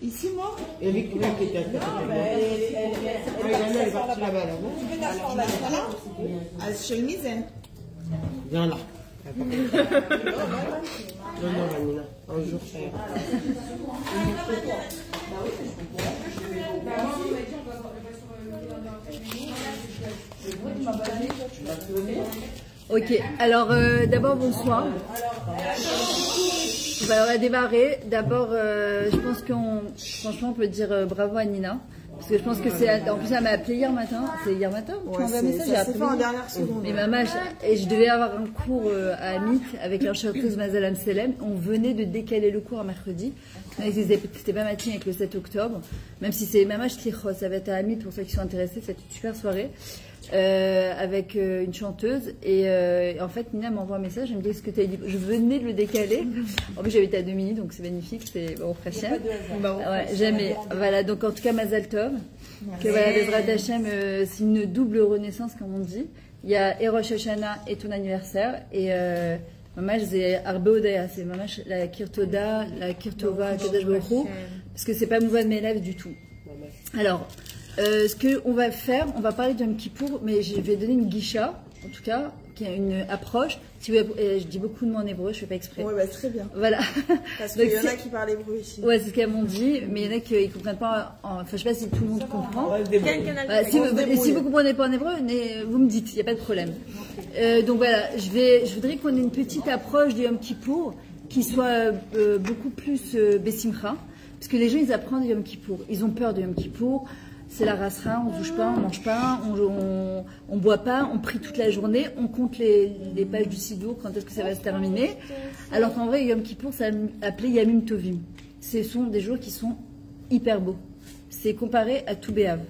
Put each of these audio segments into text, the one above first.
Ici, moi? Et Victoire qui était à côté. Elle est partie là-bas, là, non? Tu veux l'asseoir là, chez le misaine. Viens là. Non, non, Amina. Un jour, ça ira. Ok, alors d'abord bonsoir. On va démarrer. D'abord, je pense franchement, on peut dire bravo à Nina. Parce que je pense que c'est. En plus, elle m'a appelé hier matin. C'est hier matin? Ouais, c'est fait en dernière seconde. Mais maman, et je devais avoir un cours à Amit avec leur chanteuse Mazalam Selem. On venait de décaler le cours à mercredi. C'était pas matin avec le 7 octobre. Même si c'est Mamash Tlichos, ça va être à Amit pour ceux qui sont intéressés. C'était une super soirée. Avec une chanteuse et en fait Nina m'envoie un message, elle me dit ce que tu as dit, je venais de le décaler, en plus j'avais été à 2 minutes donc c'est magnifique, c'est bon fraîcheur, ouais, jamais, voilà, donc en tout cas Mazal Tov, que voilà, Bezrat Hashem, c'est une double renaissance comme on dit, il y a Rosh Hashanah et ton anniversaire et Mamash c'est Arbe Odaya, c'est Mamash la Kirtoda, la Kirtova, Kadosh Baruch Hu, parce que c'est pas Mouvan Melav du tout. Alors ce qu'on va faire, on va parler de Yom Kippour, mais je vais donner une guicha, en tout cas, qui a une approche. Si vous, je dis beaucoup de mots en hébreu, je ne fais pas exprès. Oui, bah, très bien. Voilà. Parce qu'il y en a qui parlent hébreu ici. Ouais, c'est ce qu'elles m'ont dit, mais il y en a qui ne comprennent pas. Enfin, je ne sais pas si tout le monde comprend. Si vous ne comprenez pas en hébreu, vous me dites, il n'y a pas de problème. Donc voilà, je voudrais qu'on ait une petite approche de Yom Kippour qui soit beaucoup plus Bessimcha. Parce que les gens, ils apprennent de Yom Kippour. Ils ont peur de Yom Kippour. C'est la rasera, on ne touche pas, on ne mange pas, on ne boit pas, on prie toute la journée, on compte les pages du Sidour, quand est-ce que ça va se terminer. Alors qu'en vrai, Yom Kippour, c'est appelé Yamim Tovim. Ce sont des jours qui sont hyper beaux. C'est comparé à Tou B'Av.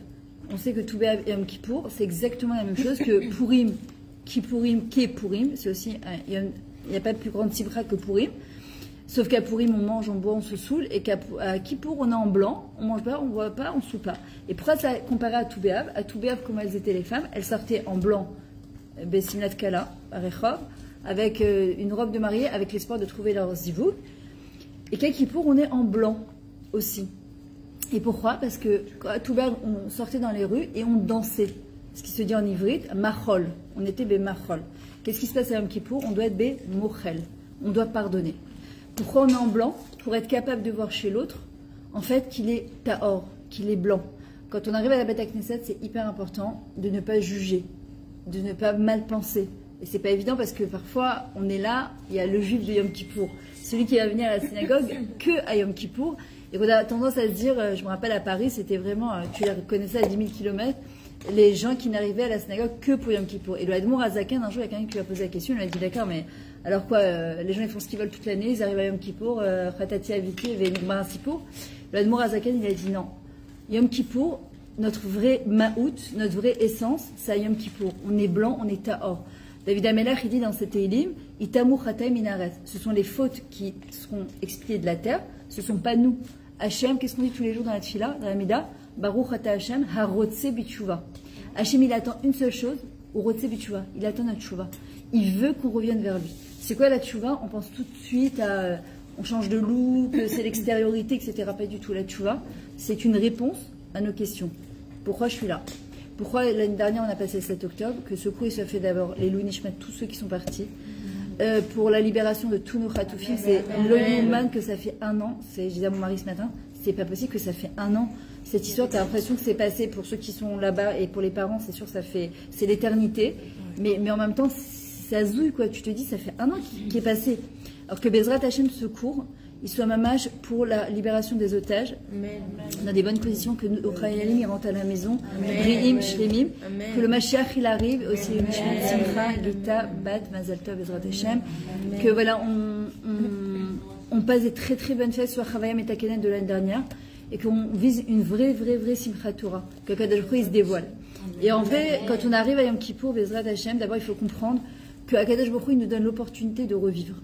On sait que Tou B'Av et Yom Kippour, c'est exactement la même chose que Purim, Kippourim, Purim. C'est aussi, il n'y a pas de plus grande simcha que Purim. Sauf qu'à Purim, on mange, on boit, on se saoule, et qu'à Kippour, on est en blanc, on mange pas, on boit pas, on saoule pas. Et pourquoi ça comparé à Tou B'Av? À Tou B'Av, comment elles étaient les femmes? Elles sortaient en blanc, Bessimlat Kala, Rechov, avec une robe de mariée, avec l'espoir de trouver leur zivou. Et qu'à Kippour, on est en blanc aussi. Et pourquoi? Parce que à Tou B'Av, on sortait dans les rues et on dansait. Ce qui se dit en ivrite, machol. On était machol. Qu'est-ce qui se passe à Yom Kippour? On doit être mochel. On doit pardonner. Pourquoi on est en blanc? Pour être capable de voir chez l'autre, en fait, qu'il est tahor, qu'il est blanc. Quand on arrive à la Beth Knesset, c'est hyper important de ne pas juger, de ne pas mal penser. Et c'est pas évident parce que parfois, on est là, il y a le juif de Yom Kippour, celui qui va venir à la synagogue que à Yom Kippour. Et on a tendance à se dire, je me rappelle à Paris, c'était vraiment, tu les reconnaissais à 10 000 km, les gens qui n'arrivaient à la synagogue que pour Yom Kippour. Et le Admour Azaken, un jour, il y a quelqu'un qui lui a posé la question, il lui a dit, d'accord, mais alors quoi, les gens ils font ce qu'ils veulent toute l'année, ils arrivent à Yom Kippour, Khatati Aviti, Venigmar Sipour. Le Admour Azaken, il a dit non. Yom Kippour, notre vrai Ma'out, notre vraie essence, c'est à Yom Kippour. On est blanc, on est Tahor. David Amelach, il dit dans cet Eilim, Itamu Khatai Minaret. Ce sont les fautes qui seront expiées de la terre, ce ne sont pas nous. Hachem, qu'est-ce qu'on dit tous les jours dans la Tfila, dans la Mida? Baruch Ata Hachem, Harotse Bitshuva. Hachem, il attend une seule chose, Urotse Bitshuva. Il attend notre Tshuva. Il veut qu'on revienne vers lui. C'est quoi la tchouva? On pense tout de suite à... On change de look, c'est l'extériorité, etc. Pas du tout. La tchouva, c'est une réponse à nos questions. Pourquoi je suis là? Pourquoi l'année dernière, on a passé le 7 octobre? Que ce cours, il soit fait d'abord les Louis Nishmat, tous ceux qui sont partis. Pour la libération de tous nos khatoufim, c'est l'Oyouman que ça fait 1 an. Je disais à mon mari ce matin, c'est pas possible que ça fait 1 an. Cette histoire, tu as l'impression que c'est passé pour ceux qui sont là-bas et pour les parents, c'est sûr, c'est l'éternité. Mais en même temps, ça zouille, quoi. Tu te dis, ça fait 1 an qui est passé. Alors que Bezrat Hashem secours, il soit mamage pour la libération des otages, dans des bonnes conditions, que Ukraïnalim il rentre à la maison, Briim, Shlemim, que le Mashiach il arrive, aussi le Mishmat Simcha, Gita, Bat, Mazal Tov, Bezrat Hashem, que voilà, on passe des très très bonnes fêtes sur Chavayam et Takenet de l'année dernière, et qu'on vise une vraie Simchat Torah, que Kadosh Baruch Hu il se dévoile. Et en vrai, quand on arrive à Yom Kippour, Bezrat Hashem, d'abord il faut comprendre que Kadosh Baruch Hu il nous donne l'opportunité de revivre.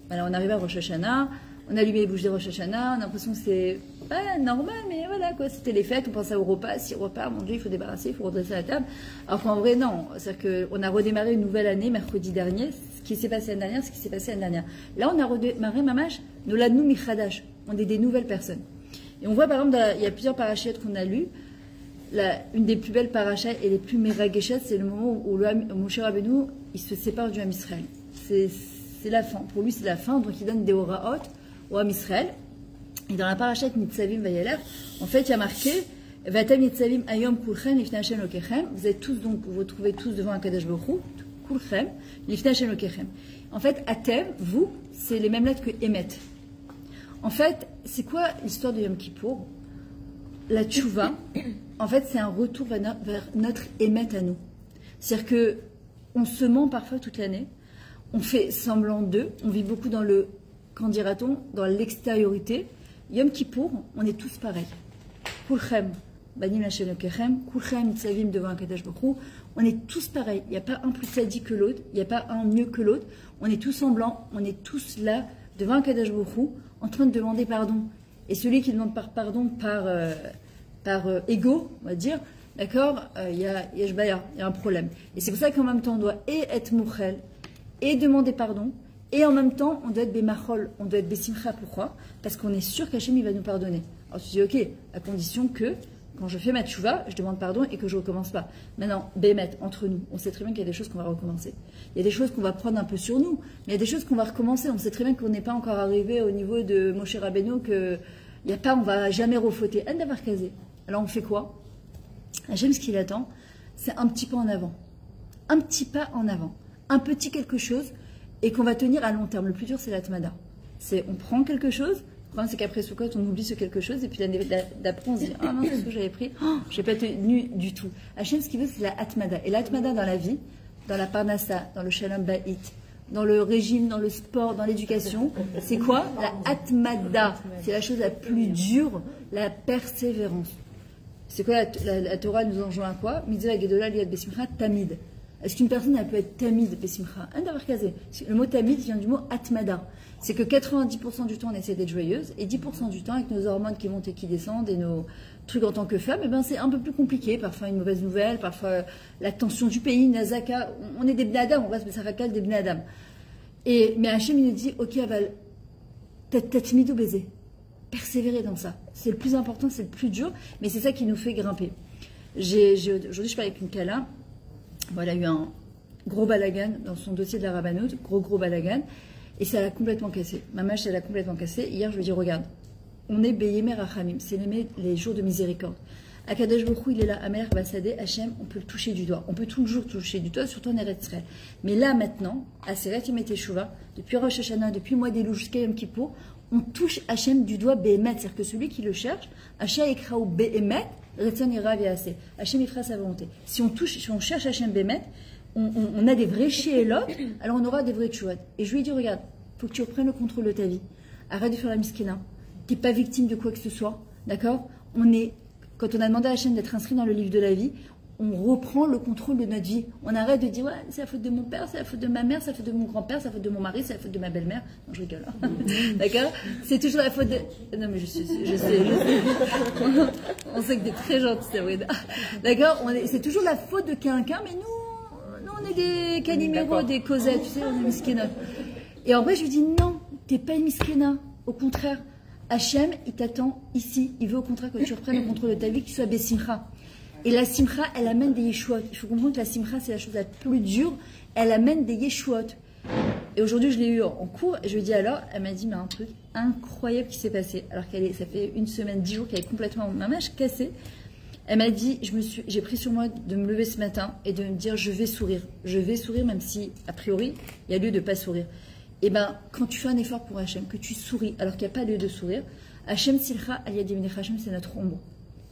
Voilà, on arrive à Rosh Hashanah, on allume les bougies de Rosh Hashanah, on a l'impression que c'est pas normal, mais voilà quoi, c'était les fêtes, on pensait au repas, 6 repas, mon Dieu, il faut débarrasser, il faut redresser la table. Alors qu'en vrai, non, c'est-à-dire qu'on a redémarré une nouvelle année mercredi dernier, ce qui s'est passé l'année dernière, ce qui s'est passé l'année dernière. Là, on a redémarré, Mamash, Noladnu Michadash, on est des nouvelles personnes. Et on voit par exemple, il y a plusieurs parachutes qu'on a lus. Une des plus belles parachutes et les plus méraguéchettes, c'est le moment où Moshe Rabbeinu, il se sépare du Ham Israël. C'est la fin. Pour lui, c'est la fin. Donc, il donne des Horaot au Ham Israël. Et dans la parachute Nitzavim Vayeler, en fait, il y a marqué Vatem Nitzavim Ayom Kulchem Lifnei Hashem Lokechem. Vous êtes tous, donc, vous vous trouvez tous devant un Kadosh Baruch Hu, Kulchem Lifnei Hashem Lokechem. En fait, Atem, vous, c'est les mêmes lettres que Emet. En fait, c'est quoi l'histoire de Yom Kippour? La tchouva, en fait, c'est un retour vers notre émet à nous. C'est-à-dire que on se ment parfois toute l'année, on fait semblant d'eux, on vit beaucoup dans le, qu'en dira-t-on, dans l'extériorité. Yom Kippour, on est tous pareils. Kulchem, banim Hashem lokechem, kulchem tzavim devant un Kadosh Baruch Hu, on est tous pareils. Il n'y a pas un plus sadique que l'autre, il n'y a pas un mieux que l'autre. On est tous semblants, on est tous là devant un Kadosh Baruch Hu, en train de demander pardon. Et celui qui demande pardon par ego, on va dire, d'accord, il y a un problème. Et c'est pour ça qu'en même temps, on doit et être mouchel, et demander pardon, et en même temps, on doit être bémachol, on doit être bessimcha. Pourquoi? Parce qu'on est sûr qu'Hachem, il va nous pardonner. Alors tu dis, ok, à condition que, quand je fais ma tchouva, je demande pardon et que je ne recommence pas. Maintenant, bémet, entre nous, on sait très bien qu'il y a des choses qu'on va recommencer. Il y a des choses qu'on va prendre un peu sur nous, mais il y a des choses qu'on va recommencer. On sait très bien qu'on n'est pas encore arrivé au niveau de Moshe Rabbeinu, que il y a pas, on va jamais refauter. Un d'avoir casé. Alors on fait quoi? J'aime ce qu'il attend, c'est un petit pas en avant. Un petit pas en avant. Un petit quelque chose et qu'on va tenir à long terme. Le plus dur, c'est l'atmada. C'est on prend quelque chose. Le problème, c'est qu'après Soukot, on oublie ce quelque chose et puis l'année d'après, on se dit ah non, c'est ce que j'avais pris. Oh, je n'ai pas tenu du tout. Hachem, ce qu'il veut, c'est la atmada. Et l'atmada dans la vie, dans la parnassa, dans le shalom ba'it, dans le régime, dans le sport, dans l'éducation, c'est quoi? La atmada. C'est la chose la plus dure, la persévérance. C'est quoi la Torah nous enjoint à quoi? Mitzvah gedola liat besimcha tamid. Est-ce qu'une personne elle peut être tamid besimcha? Un d'avoir casé. Le mot tamid vient du mot atmada. C'est que 90% du temps on essaie d'être joyeuse et 10% du temps avec nos hormones qui montent et qui descendent et nos trucs en tant que femme, eh ben c'est un peu plus compliqué. Parfois une mauvaise nouvelle, parfois la tension du pays, Nazaka. On est des bnadam, on va se faire des bnadam. Mais Hachem il nous dit ok Aval, tatmidou baiser. Persévérer dans ça. C'est le plus important, c'est le plus dur, mais c'est ça qui nous fait grimper. Aujourd'hui, je parle avec une Kala. Bon, elle a eu un gros balagan dans son dossier de la Rabbanout, gros balagan, et ça l'a complètement cassé. Ma mâche, elle l'a complètement cassé. Hier, je lui ai dit, regarde, on est Beyemer Achamim, c'est les jours de miséricorde. Akadosh Baruch Hu, il est là, Amer Basadeh, Hachem, on peut le toucher du doigt. On peut toujours toucher du doigt, surtout en Eretz Israël. Mais là, maintenant, à Seret Yom Teshuvah, depuis Rosh Hashanah, depuis mois d'Elul jusqu'à Yom Kippour, on touche Hachem du doigt Behemet, c'est-à-dire que celui qui le cherche, Hachem Ekraou Behemet, Retzon Ira Viase. Hachem il fera sa volonté. Si on cherche Hachem Behemet, on a des vrais shéelot, alors on aura des vrais tchouad. Et je lui ai dit, regarde, faut que tu reprennes le contrôle de ta vie. Arrête de faire la miskina. T'es pas victime de quoi que ce soit, d'accord? Quand on a demandé à Hachem d'être inscrit dans le livre de la vie, on reprend le contrôle de notre vie. On arrête de dire, ouais, c'est la faute de mon père, c'est la faute de ma mère, c'est la faute de mon grand-père, c'est la faute de mon mari, c'est la faute de ma belle-mère. Non, je rigole. D'accord? C'est toujours la faute de... Non, mais je sais. On sait que t'es très gentil, c'est vrai. D'accord? C'est toujours la faute de quelqu'un, mais nous, on est des caniméros, des Cosettes, tu sais, on est miskina. Et en vrai, je lui dis, non, t'es pas une miskina. Au contraire, Hachem, il t'attend ici. Il veut au contraire que tu reprennes le contrôle de ta vie, que tu sois Bessimcha. Et la simcha, elle amène des yeshuot. Il faut comprendre que la simcha, c'est la chose la plus dure. Elle amène des yeshuot. Et aujourd'hui, je l'ai eu en cours. Et je lui ai dit alors, elle m'a dit, mais un truc incroyable qui s'est passé. Alors ça fait une semaine, 10 jours qu'elle est complètement ma mâche cassée. Elle m'a dit, j'ai pris sur moi de me lever ce matin et de me dire, je vais sourire. Je vais sourire, même si, a priori, il y a lieu de ne pas sourire. Et bien, quand tu fais un effort pour Hachem, que tu souris, alors qu'il n'y a pas lieu de sourire, Hachem Silcha, Aliyadim Hachem, c'est notre ombre.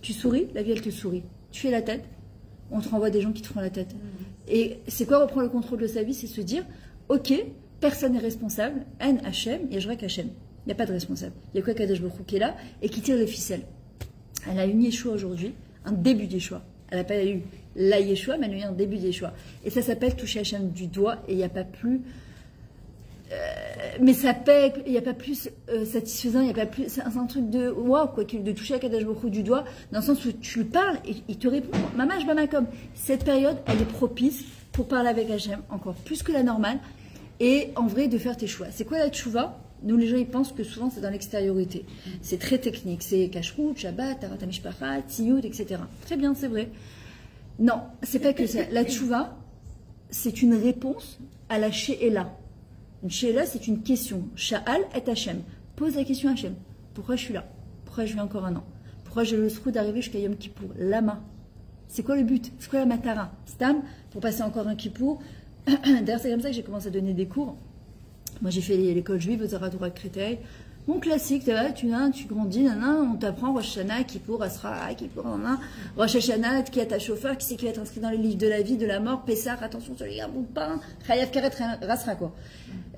Tu souris, la vie, elle te sourit. Tu fais la tête, on te renvoie des gens qui te font la tête. Et c'est quoi reprendre le contrôle de sa vie? C'est se dire, ok, personne n'est responsable, En Hachem, et Yajrak Hachem. Il n'y a pas de responsable. Il y a quoi Kadosh Baruch Hu qui est là et qui tire les ficelles. Elle a une Yeshua aujourd'hui, un début d'Yeshua. Elle n'a pas eu la Yeshua, mais elle a eu un début d'Yeshua. Et ça s'appelle toucher Hachem du doigt, et il n'y a pas plus... mais ça paie, il n'y a pas plus satisfaisant, il n'y a pas plus. C'est un truc de waouh, quoi, de toucher à Kadosh Baruch Hu du doigt, dans le sens où tu lui parles et il te répond. Maman, je vais comme. Cette période, elle est propice pour parler avec Hachem, encore plus que la normale, et en vrai, de faire tes choix. C'est quoi la tchouva? Nous, les gens, ils pensent que souvent, c'est dans l'extériorité. C'est très technique. C'est Kashrut, Shabbat, Tarat HaMishpacha, Tziyut, etc. Très bien, c'est vrai. Non, c'est pas que ça. La tchouva, c'est une réponse à la she'ela. Une she'ela, c'est une question. Sha'al et Hachem. Pose la question à Hachem. Pourquoi je suis là? Pourquoi je vis encore un an? Pourquoi j'ai le sroud d'arriver jusqu'à Yom Kippour? Lama. C'est quoi le but? C'est quoi la matara? Stam, pour passer encore un Kippour. D'ailleurs, c'est comme ça que j'ai commencé à donner des cours. Moi, j'ai fait l'école juive, aux Aratora Créteil. Mon classique, tu grandis, on t'apprend Rosh Hashanah, Kippour, Asra, Kippour, Rosh Hashanah, qui est ta chauffeur, qui c'est qui va être inscrit dans les livres de la vie, de la mort, Pessah, attention sur les gars, bon pain, Chayav Karet, Rasra, quoi.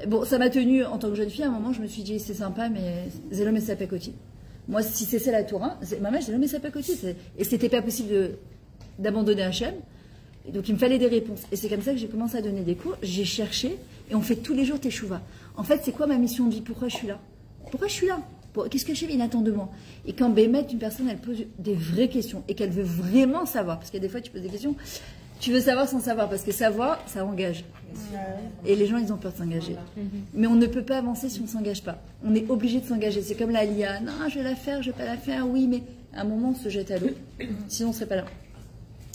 Bon, ça m'a tenu en tant que jeune fille. À un moment, je me suis dit, c'est sympa, mais Zélom et Sapakoti. Moi, si c'est la Torah, maman, Zélom et Sapakoti. Et c'était pas possible d'abandonner Hachem. Et donc, il me fallait des réponses. Et c'est comme ça que j'ai commencé à donner des cours. J'ai cherché, et on fait tous les jours Teshuvah. En fait, c'est quoi ma mission de vie? Pourquoi je suis là? Pourquoi je suis là? Qu'est-ce que Hachem il attend de moi? Et quand Bémet, une personne, elle pose des vraies questions et qu'elle veut vraiment savoir, parce que des fois, tu poses des questions, tu veux savoir sans savoir, parce que savoir, ça engage. Et les gens, ils ont peur de s'engager. Mais on ne peut pas avancer si on ne s'engage pas. On est obligé de s'engager. C'est comme la LIA. Non, je vais la faire, je ne vais pas la faire. Oui, mais à un moment, on se jette à l'eau. Sinon, on ne serait pas là.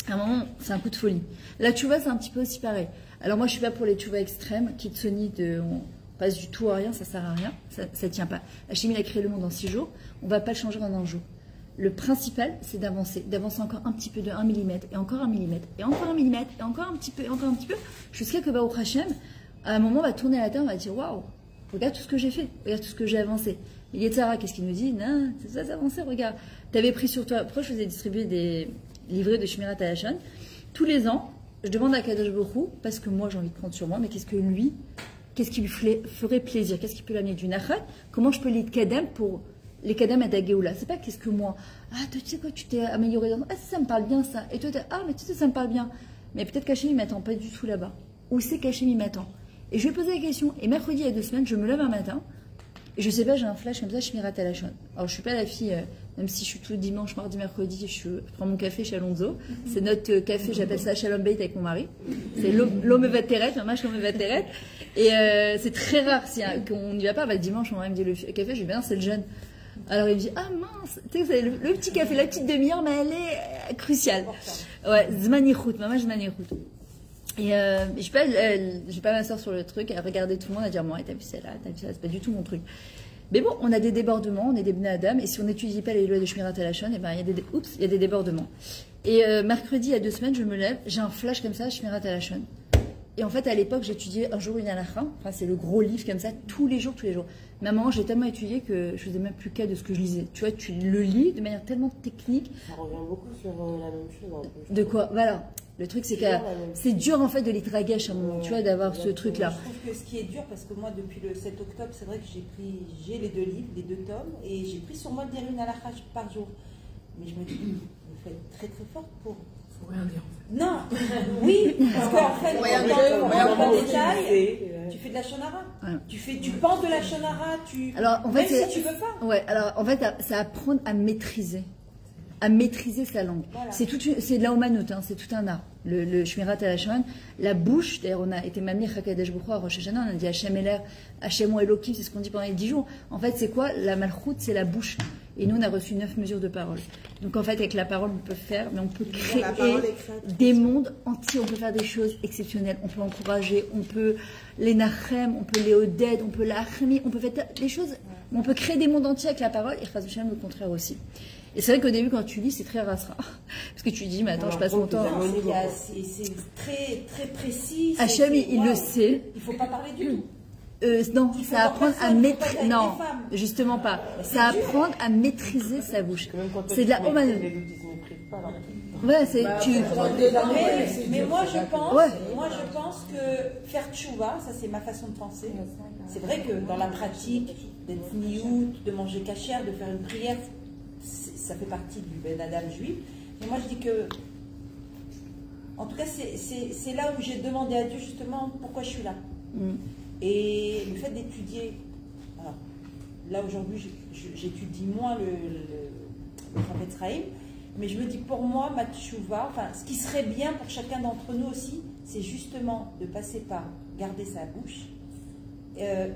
À un moment, c'est un coup de folie. La tchouva, c'est un petit peu aussi pareil. Alors moi, je ne suis pas pour les tchouvas extrêmes, qui te sonient on passe du tout à rien, ça ne sert à rien. Ça ne tient pas. Hachem, il a créé le monde en 6 jours. On ne va pas le changer en un jour. Le principal, c'est d'avancer encore un petit peu de 1 mm, et encore 1 mm, et encore 1 mm, et encore un petit peu, et encore un petit peu, jusqu'à que Baruch Hashem, à un moment, on va tourner la tête, on va dire waouh, regarde tout ce que j'ai fait, regarde tout ce que j'ai avancé. Et Yetzara, qu'est-ce qu'il nous dit? Non, c'est ça, c'est avancé, regarde. Tu avais pris sur toi, pourquoi je faisais distribuer des livrets de Shmirat HaLashon? Tous les ans, je demande à Kadosh Baruch Hu, parce que moi j'ai envie de prendre sur moi, mais qu'est-ce qui lui ferait plaisir? Qu'est-ce qui peut l'amener du nachat? Comment je peux l'aider kadem pour les kadam à Dageoula? C'est pas qu'est-ce que moi, tu sais quoi, tu t'es amélioré dans. Ça me parle bien ça. Et toi, mais tu sais, ça me parle bien. Mais peut-être qu'Hachem, il m'attend pas du tout là-bas. Où c'est qu'Hachem, il m'attend? Et je lui ai posé la question. Et mercredi, il y a 2 semaines, je me lève un matin. Et je sais pas, j'ai un flash comme ça, Shmirat HaLashon. Alors, je suis pas la fille, même si je suis tout dimanche, mardi, mercredi, je prends mon café chez Alonso. C'est notre café, j'appelle ça Shalom Beit avec mon mari. C'est l'homme vateret, maman, je l'homme vateret. Et c'est très rare qu'on n'y va pas. Bah, dimanche, on va me dire le café, je dis, ben, c'est le jeune. Alors il me dit, ah mince, tu sais, le petit café, la petite demi-heure, mais elle est cruciale. Ouais, Zmanichut, maman, Zmanichut. Et je vais pas m'asseoir sur le truc, à regarder tout le monde, à dire, moi, t'as vu celle-là, c'est pas du tout mon truc. Mais bon, on a des débordements, on est des Bnei Adam, et si on n'étudie pas les lois de Shmirat HaLashon, et ben, il y a des débordements. Et mercredi, il y a 2 semaines, je me lève, j'ai un flash comme ça, Shmirat HaLashon. Et en fait, à l'époque, j'étudiais un jour une halakha. Enfin, c'est le gros livre comme ça, tous les jours. Mais à un moment, j'ai tellement étudié que je faisais même plus cas de ce que je lisais. Tu vois, tu le lis de manière tellement technique. Ça revient beaucoup sur la même chose. En plus. De quoi? Voilà. Le truc, c'est que c'est dur en fait de les draguer à un moment, tu vois, d'avoir ce truc-là. Je trouve que ce qui est dur, parce que moi, depuis le 7 octobre, c'est vrai que j'ai les 2 livres, les 2 tomes, et j'ai pris sur moi de lire une halakha par jour. Mais je me dis, il faut être très très forte pour. Faut rien dire. Non, oui, parce qu'en fait, dans le détail, tu fais de la shonara. Ouais. Tu penses de la shonara, alors, en fait, même si tu veux pas. Ouais, alors en fait, c'est apprendre à maîtriser sa langue. Voilà. C'est de la omanout, hein, c'est tout un art. Le Shmirat HaLashon, la bouche, d'ailleurs on a été mamie Chakadesh Bukhu à Rosh Hashanah, on a dit Hachem Eler, Hachem Elohim, c'est ce qu'on dit pendant les 10 jours. En fait, c'est quoi? La malchoute, c'est la bouche. Et nous, on a reçu 9 mesures de parole. Donc en fait, avec la parole, on peut faire, mais on peut créer des mondes entiers, on peut faire des choses exceptionnelles, on peut encourager, on peut les nachem, on peut les oded, on peut la achmi, on peut faire des choses, on peut créer des mondes entiers avec la parole, et Chas V'Shalom, le contraire aussi. Et c'est vrai qu'au début, quand tu lis, c'est très rasra. Parce que tu dis, mais attends, je passe mon temps. C'est très, très précis. Hachem, il le sait. Il ne faut pas parler du tout. Non, ça apprendre à maîtriser. Non, justement pas. Ça apprendre à maîtriser sa bouche. C'est de la omanout. Ouais, c'est. Mais moi, je pense que faire tchouva, ça c'est ma façon de penser. C'est vrai que dans la pratique, d'être niout, de manger cachère, de faire une prière, ça fait partie du Ben Adam juif. Mais moi, je dis que, en tout cas, c'est là où j'ai demandé à Dieu justement pourquoi je suis là. Et le fait d'étudier, alors là aujourd'hui, j'étudie moins le Chavetz Chaim, mais je me dis pour moi, ma tchouva, enfin, ce qui serait bien pour chacun d'entre nous aussi, c'est justement de passer par garder sa bouche.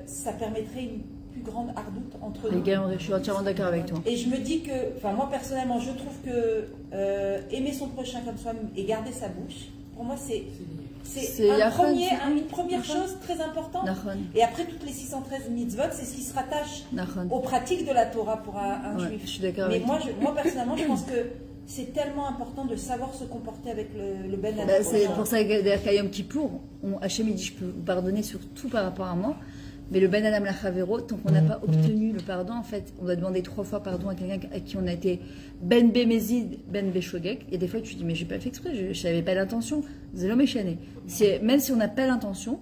Ça permettrait plus grande hardoute entre nous. Les gars, je suis entièrement d'accord avec toi. Et je me dis que, enfin moi personnellement, je trouve que aimer son prochain comme soi-même et garder sa bouche, pour moi c'est une première chose très importante. Et après toutes les 613 mitzvot, c'est ce qui se rattache aux pratiques de la Torah pour un juif. Je suis d'accord. Mais moi personnellement, je pense que c'est tellement important de savoir se comporter avec le Ben Adam. C'est pour ça qu'à Yom Kippour, Hachem dit je peux vous pardonner surtout par rapport à moi. Mais le Ben Adam Lachavero, tant qu'on n'a pas obtenu le pardon, en fait, on doit demander 3 fois pardon à quelqu'un à qui on a été Ben Bemezid, Ben Beshogek. Et des fois, tu te dis, mais j'ai pas fait exprès, je n'avais pas l'intention. C'est l'homme échané. Même si on n'a pas l'intention,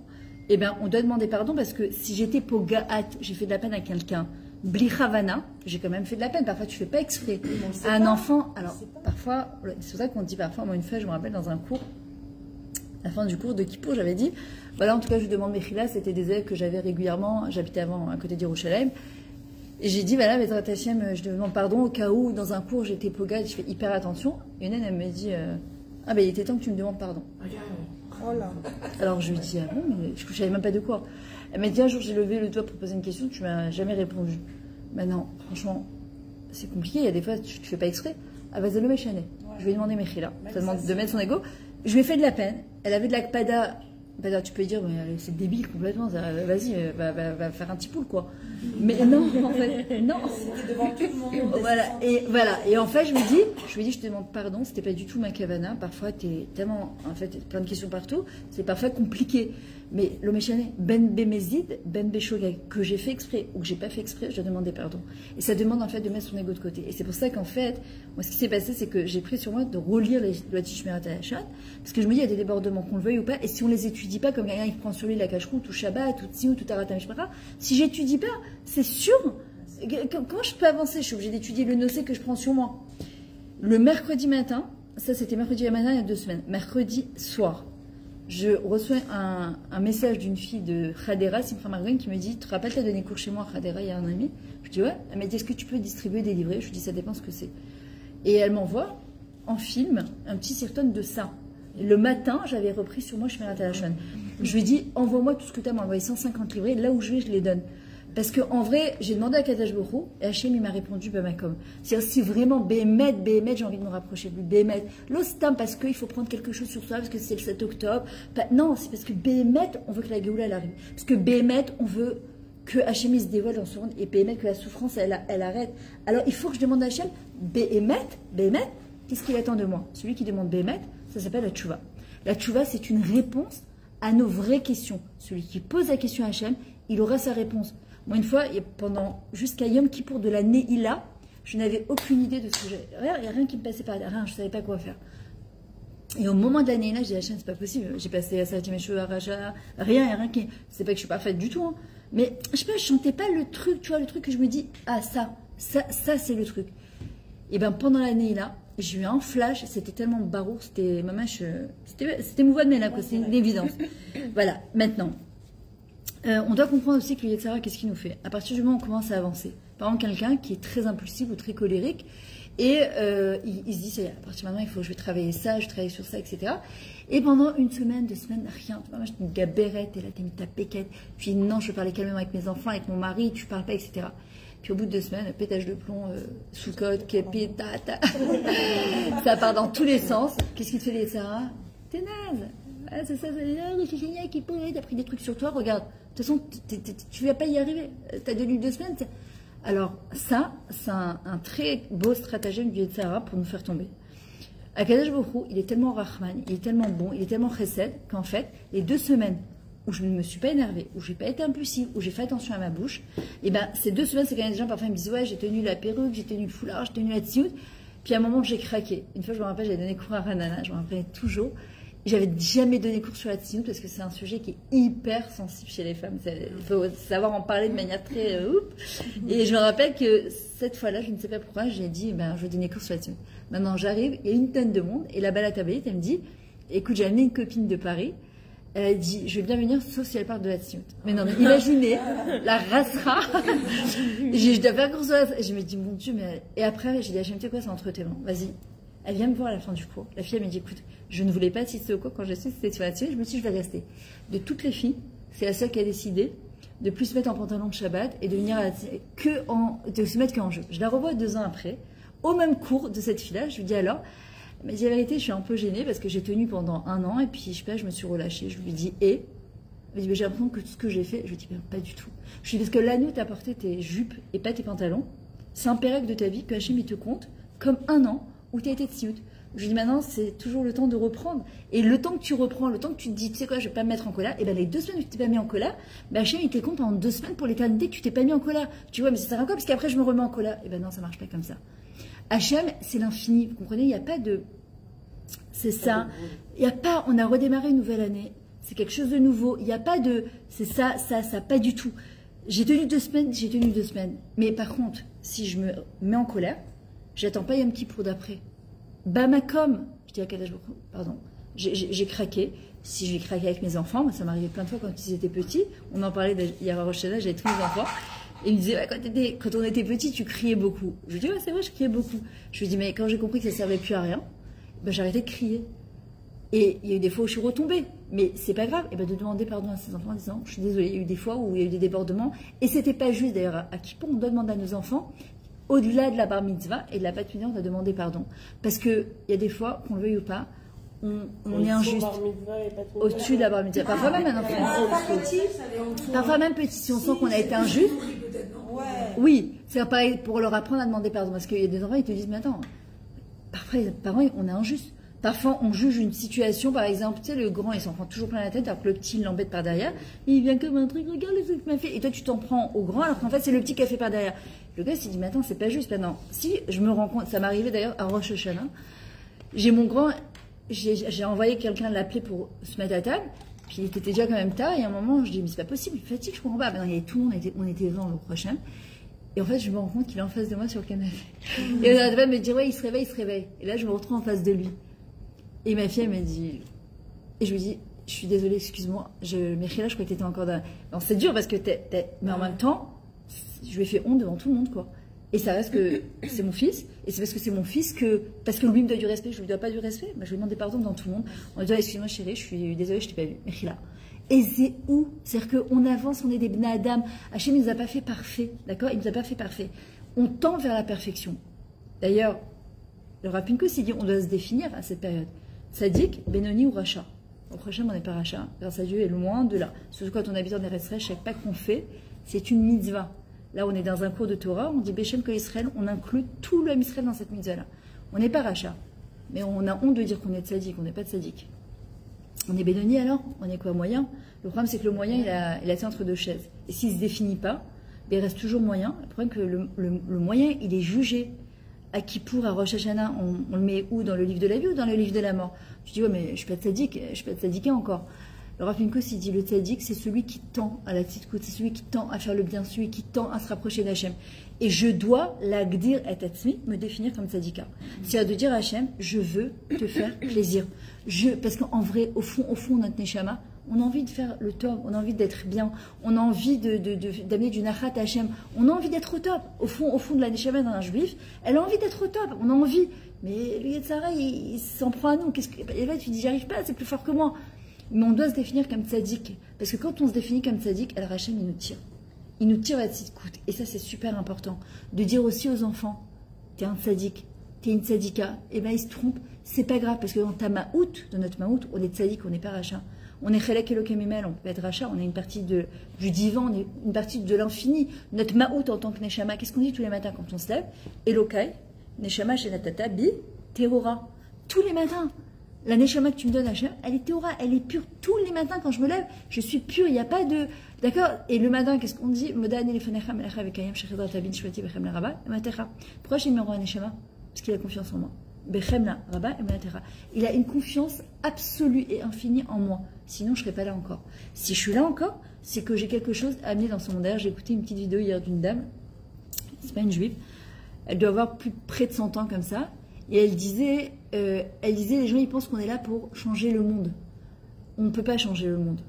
eh ben, on doit demander pardon parce que si j'étais Pogaat, j'ai fait de la peine à quelqu'un, Blichavana, j'ai quand même fait de la peine. Parfois, tu fais pas exprès. À un enfant, alors, parfois, c'est pour ça qu'on dit parfois, moi, une fois, je me rappelle dans un cours, à la fin du cours de Kippour, j'avais dit, voilà, en tout cas, je demande Mechila, c'était des élèves que j'avais régulièrement, j'habitais avant à côté d'Yerushalayim, et j'ai dit, voilà, Bezrat Hashem, je demande pardon au cas où, dans un cours, j'étais Poga, je fais hyper attention, et une elle me dit, ah ben, il était temps que tu me demandes pardon. Oh là. Alors, je lui dis, ah bon, mais je ne savais même pas de quoi. Elle m'a dit, un jour, j'ai levé le doigt pour poser une question, tu m'as jamais répondu. Maintenant, franchement, c'est compliqué, il y a des fois, tu fais pas exprès. Ah ben, c'est le méchané. Je lui ai demandé Mechila, ça demande de mettre son ego. Je lui ai fait de la peine, elle avait de la kpada. Tu peux dire, mais c'est débile complètement, vas-y, va faire un petit poule, quoi. Mais non, en fait, non. C'était devant tout le monde. Voilà, et en fait, je lui ai dit, je te demande pardon, c'était pas du tout ma kavana. Parfois, t'es tellement, en fait, plein de questions partout, c'est parfois compliqué. Mais le méchané, Ben Bemezid, Ben Beshogeg, que j'ai fait exprès ou que j'ai pas fait exprès, je dois demander pardon. Et ça demande en fait de mettre son ego de côté. Et c'est pour ça qu'en fait, moi, ce qui s'est passé, c'est que j'ai pris sur moi de relire les lois de Shmirat HaShabbat, parce que je me dis, il y a des débordements, qu'on le veuille ou pas, et si on les étudie pas, comme quelqu'un qui prend sur lui la cacheroute, ou Shabbat, ou Tziout, ou Tarat HaMishpacha, si j'étudie pas, c'est sûr, comment je peux avancer? Je suis obligée d'étudier le nocé que je prends sur moi. Le mercredi matin, ça c'était mercredi matin il y a 2 semaines, mercredi soir, je reçois un message d'une fille de Khadera, Simcha Margouin, qui me dit, tu te rappelles, tu as donné cours chez moi à Khadera il y a un an et demi? Je dis ouais. Elle m'a dit, est-ce que tu peux distribuer des livrets? Je lui dis, ça dépend ce que c'est. Et elle m'envoie en film un petit cirton de ça. Et le matin, j'avais repris sur moi Shmirat HaLashon. Je lui ai dit, envoie-moi tout ce que tu as, m'a envoyé 150 livrets, là où je vais, je les donne. Parce qu'en vrai, j'ai demandé à Kadash Borou, et Hachem, il m'a répondu, Bamakom. C'est-à-dire, si vraiment, Béhémet, j'ai envie de me rapprocher de lui, Béhémet. L'ostam, parce qu'il faut prendre quelque chose sur soi, parce que c'est le 7 octobre. Non, c'est parce que Béhémet, on veut que la Géoula, elle arrive. Parce que Béhémet, on veut que Hachem, il se dévoile dans ce monde, et Béhémet, que la souffrance, elle arrête. Alors, il faut que je demande à Hachem, Béhémet, qu'est-ce qu'il attend de moi? Celui qui demande Béhémet, ça s'appelle la Tchouva. La Tchouva, c'est une réponse à nos vraies questions. Celui qui pose la question à Hachem, il aura sa réponse. Moi, une fois, jusqu'à Yom Kippour de la Neila, je n'avais aucune idée de ce que j'avais. Il n'y a rien qui me passait par rien, je ne savais pas quoi faire. Et au moment de la Neila, j'ai dit, Hachem, c'est pas possible. J'ai passé à Salat mes cheveux, à Raja, rien, il n'y a rien qui. C'est pas que je suis pas faite du tout, hein. Mais je sais pas, je chantais pas le truc, tu vois, le truc que je me dis, ah, ça c'est le truc. Et bien, pendant la Neila, j'ai eu un flash, c'était tellement baroux, c'était c'était mouva de Mela, c'est une évidence. Voilà, maintenant. On doit comprendre aussi que le Yetzara, qu'est-ce qu'il nous fait? À partir du moment où on commence à avancer, par exemple quelqu'un qui est très impulsif ou très colérique, et il se dit, à partir de maintenant, je vais travailler ça, je travaille sur ça, etc. Et pendant 1 semaine, 2 semaines, rien. Moi, je suis une gabérette, et là, t'as mis ta péquette. Puis non, je veux parler calmement avec mes enfants, avec mon mari, tu parles pas, etc. Puis au bout de 2 semaines, pétage de plomb, sous code, képi, tata. Ça part dans tous les sens. Qu'est-ce qu'il te fait, les Yetzara? T'es naze. Ah, c'est ça, c'est génial qui peut, t'as pris des trucs sur toi, regarde. De toute façon, tu vas pas y arriver. T'as tenu 2 semaines. Alors, ça, c'est un très beau stratagème du Yetzara pour nous faire tomber. Akadosh Baruch Hu, il est tellement Rahman, il est tellement bon, il est tellement chesed, qu'en fait, les 2 semaines où je ne me suis pas énervée, où j'ai pas été impulsive, où j'ai fait attention à ma bouche, et ben ces 2 semaines, c'est quand même des gens parfois ils me disent ouais, j'ai tenu la perruque, j'ai tenu le foulard, j'ai tenu la tsiout. Puis à un moment, j'ai craqué. Une fois, je me rappelle, j'avais donné cours à Ranana, je me rappelle toujours. J'avais jamais donné cours sur la tsiout parce que c'est un sujet qui est hyper sensible chez les femmes. Il faut savoir en parler de manière très Et je me rappelle que cette fois-là, je ne sais pas pourquoi, j'ai dit ben, je vais donner cours sur la tsiout. Maintenant, j'arrive, il y a une tonne de monde, et là-bas, la tablette, elle me dit écoute, j'ai amené une copine de Paris. Elle dit, je vais bien venir sauf si elle parle de la tsiout. Mais non, mais imaginez, la rassera. Je dois faire cours sur la. Je me dis, mon Dieu, mais. Et après, j'ai dit, Hachem, tu sais quoi, c'est entre tes mains. Vas-y. Elle vient me voir à la fin du cours. La fille, elle me dit, écoute, je ne voulais pas assister au cours quand je suis, c'était sur la tsiout. Je me suis dit, je vais rester. De toutes les filles, c'est la seule qui a décidé de plus se mettre en pantalon de Shabbat et de venir de se mettre qu'en jeu. Je la revois 2 ans après, au même cours de cette fille-là. Je lui dis alors, mais la vérité, je suis un peu gênée parce que j'ai tenu pendant 1 an et puis je sais pas, je me suis relâchée. Je lui dis et elle me dit, j'ai l'impression que tout ce que j'ai fait, je lui dis pas du tout. Je lui dis parce que l'année où tu as porté tes jupes et pas tes pantalons, c'est un pérec de ta vie que Hachem il te compte comme 1 an où tu as été tsiout. Je lui dis maintenant, c'est toujours le temps de reprendre. Et le temps que tu reprends, le temps que tu te dis, tu sais quoi, je vais pas me mettre en colère, et bien les 2 semaines où tu t'es pas mis en colère, ben Hachem il te compte pendant 2 semaines pour l'éternité que tu t'es pas mis en colère. Tu vois, mais ça sert à quoi parce qu'après je me remets en colère. Et ben non, ça marche pas comme ça. Hachem, c'est l'infini. Vous comprenez, il n'y a pas de. C'est ça. Il n'y a pas. On a redémarré une nouvelle année. C'est quelque chose de nouveau. Il n'y a pas de. C'est ça, pas du tout. J'ai tenu 2 semaines, Mais par contre, si je me mets en colère, j'attends pas Yom Kippour d'après. Bamakom, je dis à Kadash Baruch Hu, pardon, j'ai craqué. Si je vais craquer avec mes enfants, moi, ça m'arrivait plein de fois quand ils étaient petits. On en parlait hier à Rosh Hashanah, j'avais tous mes enfants. Et il me disait, ouais, quand on était petit, tu criais beaucoup. Je lui dis, ouais, c'est vrai, je criais beaucoup. Je lui dis, mais quand j'ai compris que ça ne servait plus à rien, ben, j'ai arrêté de crier. Et il y a eu des fois où je suis retombée. Mais c'est pas grave. Et ben, de demander pardon à ses enfants en disant, je suis désolée, il y a eu des fois où il y a eu des débordements. Et c'était pas juste, d'ailleurs, à Kippour, on doit demander à nos enfants, au-delà de la bar mitzvah et de la bat mitzvah, on doit demander pardon. Parce qu'il y a des fois, qu'on le veuille ou pas, on est injuste. Au-dessus de la bar mitzvah. Parfois même un enfant. Parfois même petit, si on sent qu'on a été injuste. Oui, c'est pareil pour leur apprendre à demander pardon. Parce qu'il y a des enfants, ils te disent, mais attends, parfois, les parents, on est injuste. Parfois, on juge une situation, par exemple, tu sais, le grand, il s'en prend toujours plein la tête, alors que le petit, il l'embête par derrière. Il vient comme un truc, regarde le truc qu'il m'a fait. Et toi, tu t'en prends au grand, alors qu'en fait, c'est le petit qui a fait par derrière. Le gars s'est dit, mais attends, c'est pas juste maintenant. Si je me rends compte, ça m'arrivait d'ailleurs à Rosh Hashanah, j'ai mon grand, j'ai envoyé quelqu'un l'appeler pour se mettre à table, puis il était déjà quand même tard, et à un moment, je dis, mais c'est pas possible, il fatigue, je comprends pas. Maintenant, il y avait tout le monde, on était 20 le prochain. Et en fait, je me rends compte qu'il est en face de moi sur le canapé. Et on arrête pas de me dire, ouais, il se réveille. Et là, je me retrouve en face de lui. Et ma fille, elle m'a dit, et je lui dis, je suis désolée, excuse-moi, Mechila, je crois que t'étais encore dans. Non, c'est dur parce que mais en même temps, je lui ai fait honte devant tout le monde, quoi. Et ça reste que c'est mon fils, et c'est parce que c'est mon fils parce que lui me doit du respect, je lui dois pas du respect, bah, je lui demande pardon devant tout le monde, en disant, excuse-moi chérie, je suis désolée, je t'ai pas vu, Mechila. Et c'est où? C'est-à-dire qu'on avance, on est des Bnei Adam. Hachem, il nous a pas fait parfait, d'accord? Il nous a pas fait parfait. On tend vers la perfection. D'ailleurs, le Rav Pinkus, il dit, on doit se définir à cette période. Tzadik, Benoni ou Racha. Au prochain, on n'est pas Racha. Grâce à Dieu, est loin de là. Surtout quand on habite en Eretz Israël, chaque pas qu'on fait, c'est une mitzvah. Là, on est dans un cours de Torah, on dit Beshem Kol Israël, on inclut tout l'homme Israël dans cette mitzvah-là. On n'est pas Racha. Mais on a honte de dire qu'on est Tzadik, on n'est pas Tzadik. On est Benoni alors? On est quoi, moyen? Le problème, c'est que le moyen, il a été entre 2 chaises. Et s'il ne se définit pas, il reste toujours moyen. Le problème, c'est que le moyen, il est jugé. À Kippour, à Rosh Hashanah, on le met où? Dans le livre de la vie ou dans le livre de la mort? Tu dis, ouais, mais je suis pas tzaddik, je suis pas tzaddiké encore. Le Rav Pinkus, il dit, le tzaddik, c'est celui qui tend à la tzidkout, c'est celui qui tend à faire le bien, celui qui tend à se rapprocher d'Hachem. Et je dois, l'agdir et atzmi, me définir comme tzaddika. C'est-à-dire de dire à Hachem, je veux te faire plaisir. Parce qu'en vrai, au fond, notre neshama, on a envie de faire le top, on a envie d'être bien, on a envie d'amener du nachat à Hachem, on a envie d'être au top. Au fond de la neshama d'un juif, elle a envie d'être au top, on a envie. Mais le Yetzara, il s'en prend à nous. Et là, tu dis, j'y arrive pas, c'est plus fort que moi. Mais on doit se définir comme tzaddik. Parce que quand on se définit comme tzaddik, alors Hachem, il nous tire. Il nous tire à la tzidkout. Et ça, c'est super important. De dire aussi aux enfants, t'es un tzaddik, t'es une tzaddika. Et bien, ils se trompent. C'est pas grave, parce que dans ta maout, de notre maout, on est tzaddik, on n'est pas racha. On est chelek elokem emel, on peut pas être racha, on est une partie du divan, on est une partie de l'infini. Notre maout en tant que neshama, qu'est-ce qu'on dit tous les matins quand on se lève? Elokai, neshama shenatata bi terora. Tous les matins. La neshama que tu me donnes, Hachem, elle est théora, elle est pure. Tous les matins, quand je me lève, je suis pure, il n'y a pas de. D'accord? Et le matin, qu'est-ce qu'on dit? Pourquoi j'ai mis en roi neshama? Parce qu'il a confiance en moi. Il a une confiance absolue et infinie en moi. Sinon, je ne serais pas là encore. Si je suis là encore, c'est que j'ai quelque chose à amener dans son monde. D'ailleurs, j'ai écouté une petite vidéo hier d'une dame, c'est pas une juive, elle doit avoir plus près de 100 ans comme ça, et elle disait, les gens, ils pensent qu'on est là pour changer le monde. On ne peut pas changer le monde.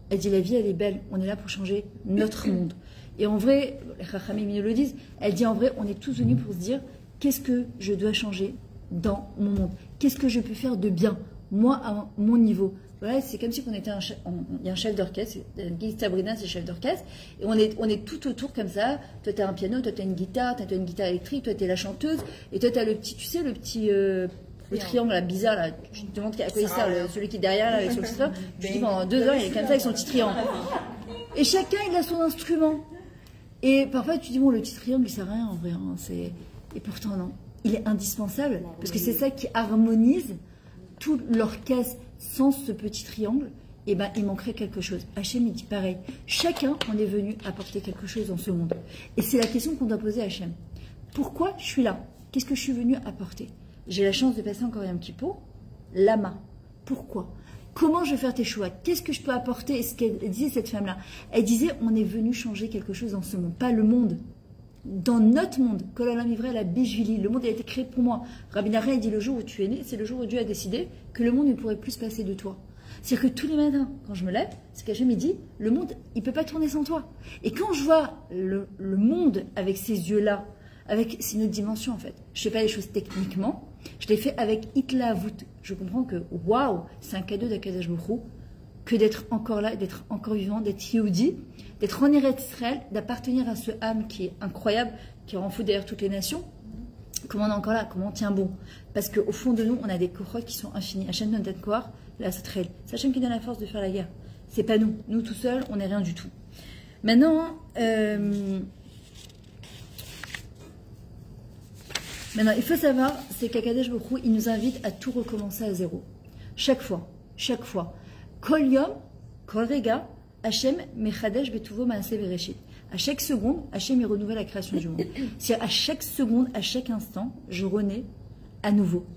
Elle dit, la vie, elle est belle, on est là pour changer notre monde. Et en vrai, les Chachamim le disent, elle dit, en vrai, on est tous venus pour se dire, qu'est-ce que je dois changer dans mon monde? Qu'est-ce que je peux faire de bien moi à mon niveau. Voilà, c'est comme si on était il y a un chef d'orchestre, Guy Sabrina c'est chef d'orchestre, et on est tout autour comme ça. Toi tu as un piano, toi tu as une guitare, toi tu as une guitare électrique, toi tu es la chanteuse, et toi tu as le petit, tu sais, le triangle là, bizarre là, je te demande à quoi il sert, celui qui est derrière là, avec son petit triangle. Je dis pendant 2 heures il est comme ça avec son petit triangle. Et chacun il a son instrument. Et parfois tu dis bon le petit triangle il sert à rien en vrai, hein, et pourtant non, il est indispensable parce que c'est ça qui harmonise tout l'orchestre. Sans ce petit triangle, eh ben, il manquerait quelque chose. Hachem, il dit pareil. Chacun, on est venu apporter quelque chose dans ce monde. Et c'est la question qu'on doit poser à Hachem. Pourquoi je suis là? Qu'est-ce que je suis venu apporter? J'ai la chance de passer encore un petit pot. Lama. Pourquoi? Comment je vais faire tes choix? Qu'est-ce que je peux apporter? Et ce qu'elle disait, cette femme-là, elle disait, on est venu changer quelque chose dans ce monde, pas le monde. Dans notre monde, la Bijvili, le monde a été créé pour moi. Rabbi Nahum dit le jour où tu es né, c'est le jour où Dieu a décidé que le monde ne pourrait plus se passer de toi. C'est-à-dire que tous les matins, quand je me lève, c'est qu'Hachem me dit, le monde, il ne peut pas tourner sans toi. Et quand je vois le monde avec ces yeux-là, c'est une autre dimension en fait. Je ne fais pas les choses techniquement, je les fais avec Hitlavut. Je comprends que, waouh, c'est un cadeau d'Akadosh Baruch Hu, que d'être encore là, d'être encore vivant, d'être Yehudi, d'être en Eretz Israël, d'appartenir à ce âme qui est incroyable, qui rend fou d'ailleurs toutes les nations. Comment on est encore là? Comment on tient bon? Parce qu'au fond de nous, on a des kohot qui sont infinis. Hachem donne tête quoi? Là, c'est très. C'est Hachem qui donne la force de faire la guerre. C'est pas nous. Nous tout seuls, on n'est rien du tout. Maintenant, il faut savoir, c'est qu'Akadosh Baruch Hu, il nous invite à tout recommencer à zéro. Chaque fois. Kol yom, kol rega, Hachem mechadesh betuvo maaseh bereshit. À chaque seconde, Hachem il renouvelle la création du monde. C'est-à-dire à chaque seconde, à chaque instant, je renais à nouveau.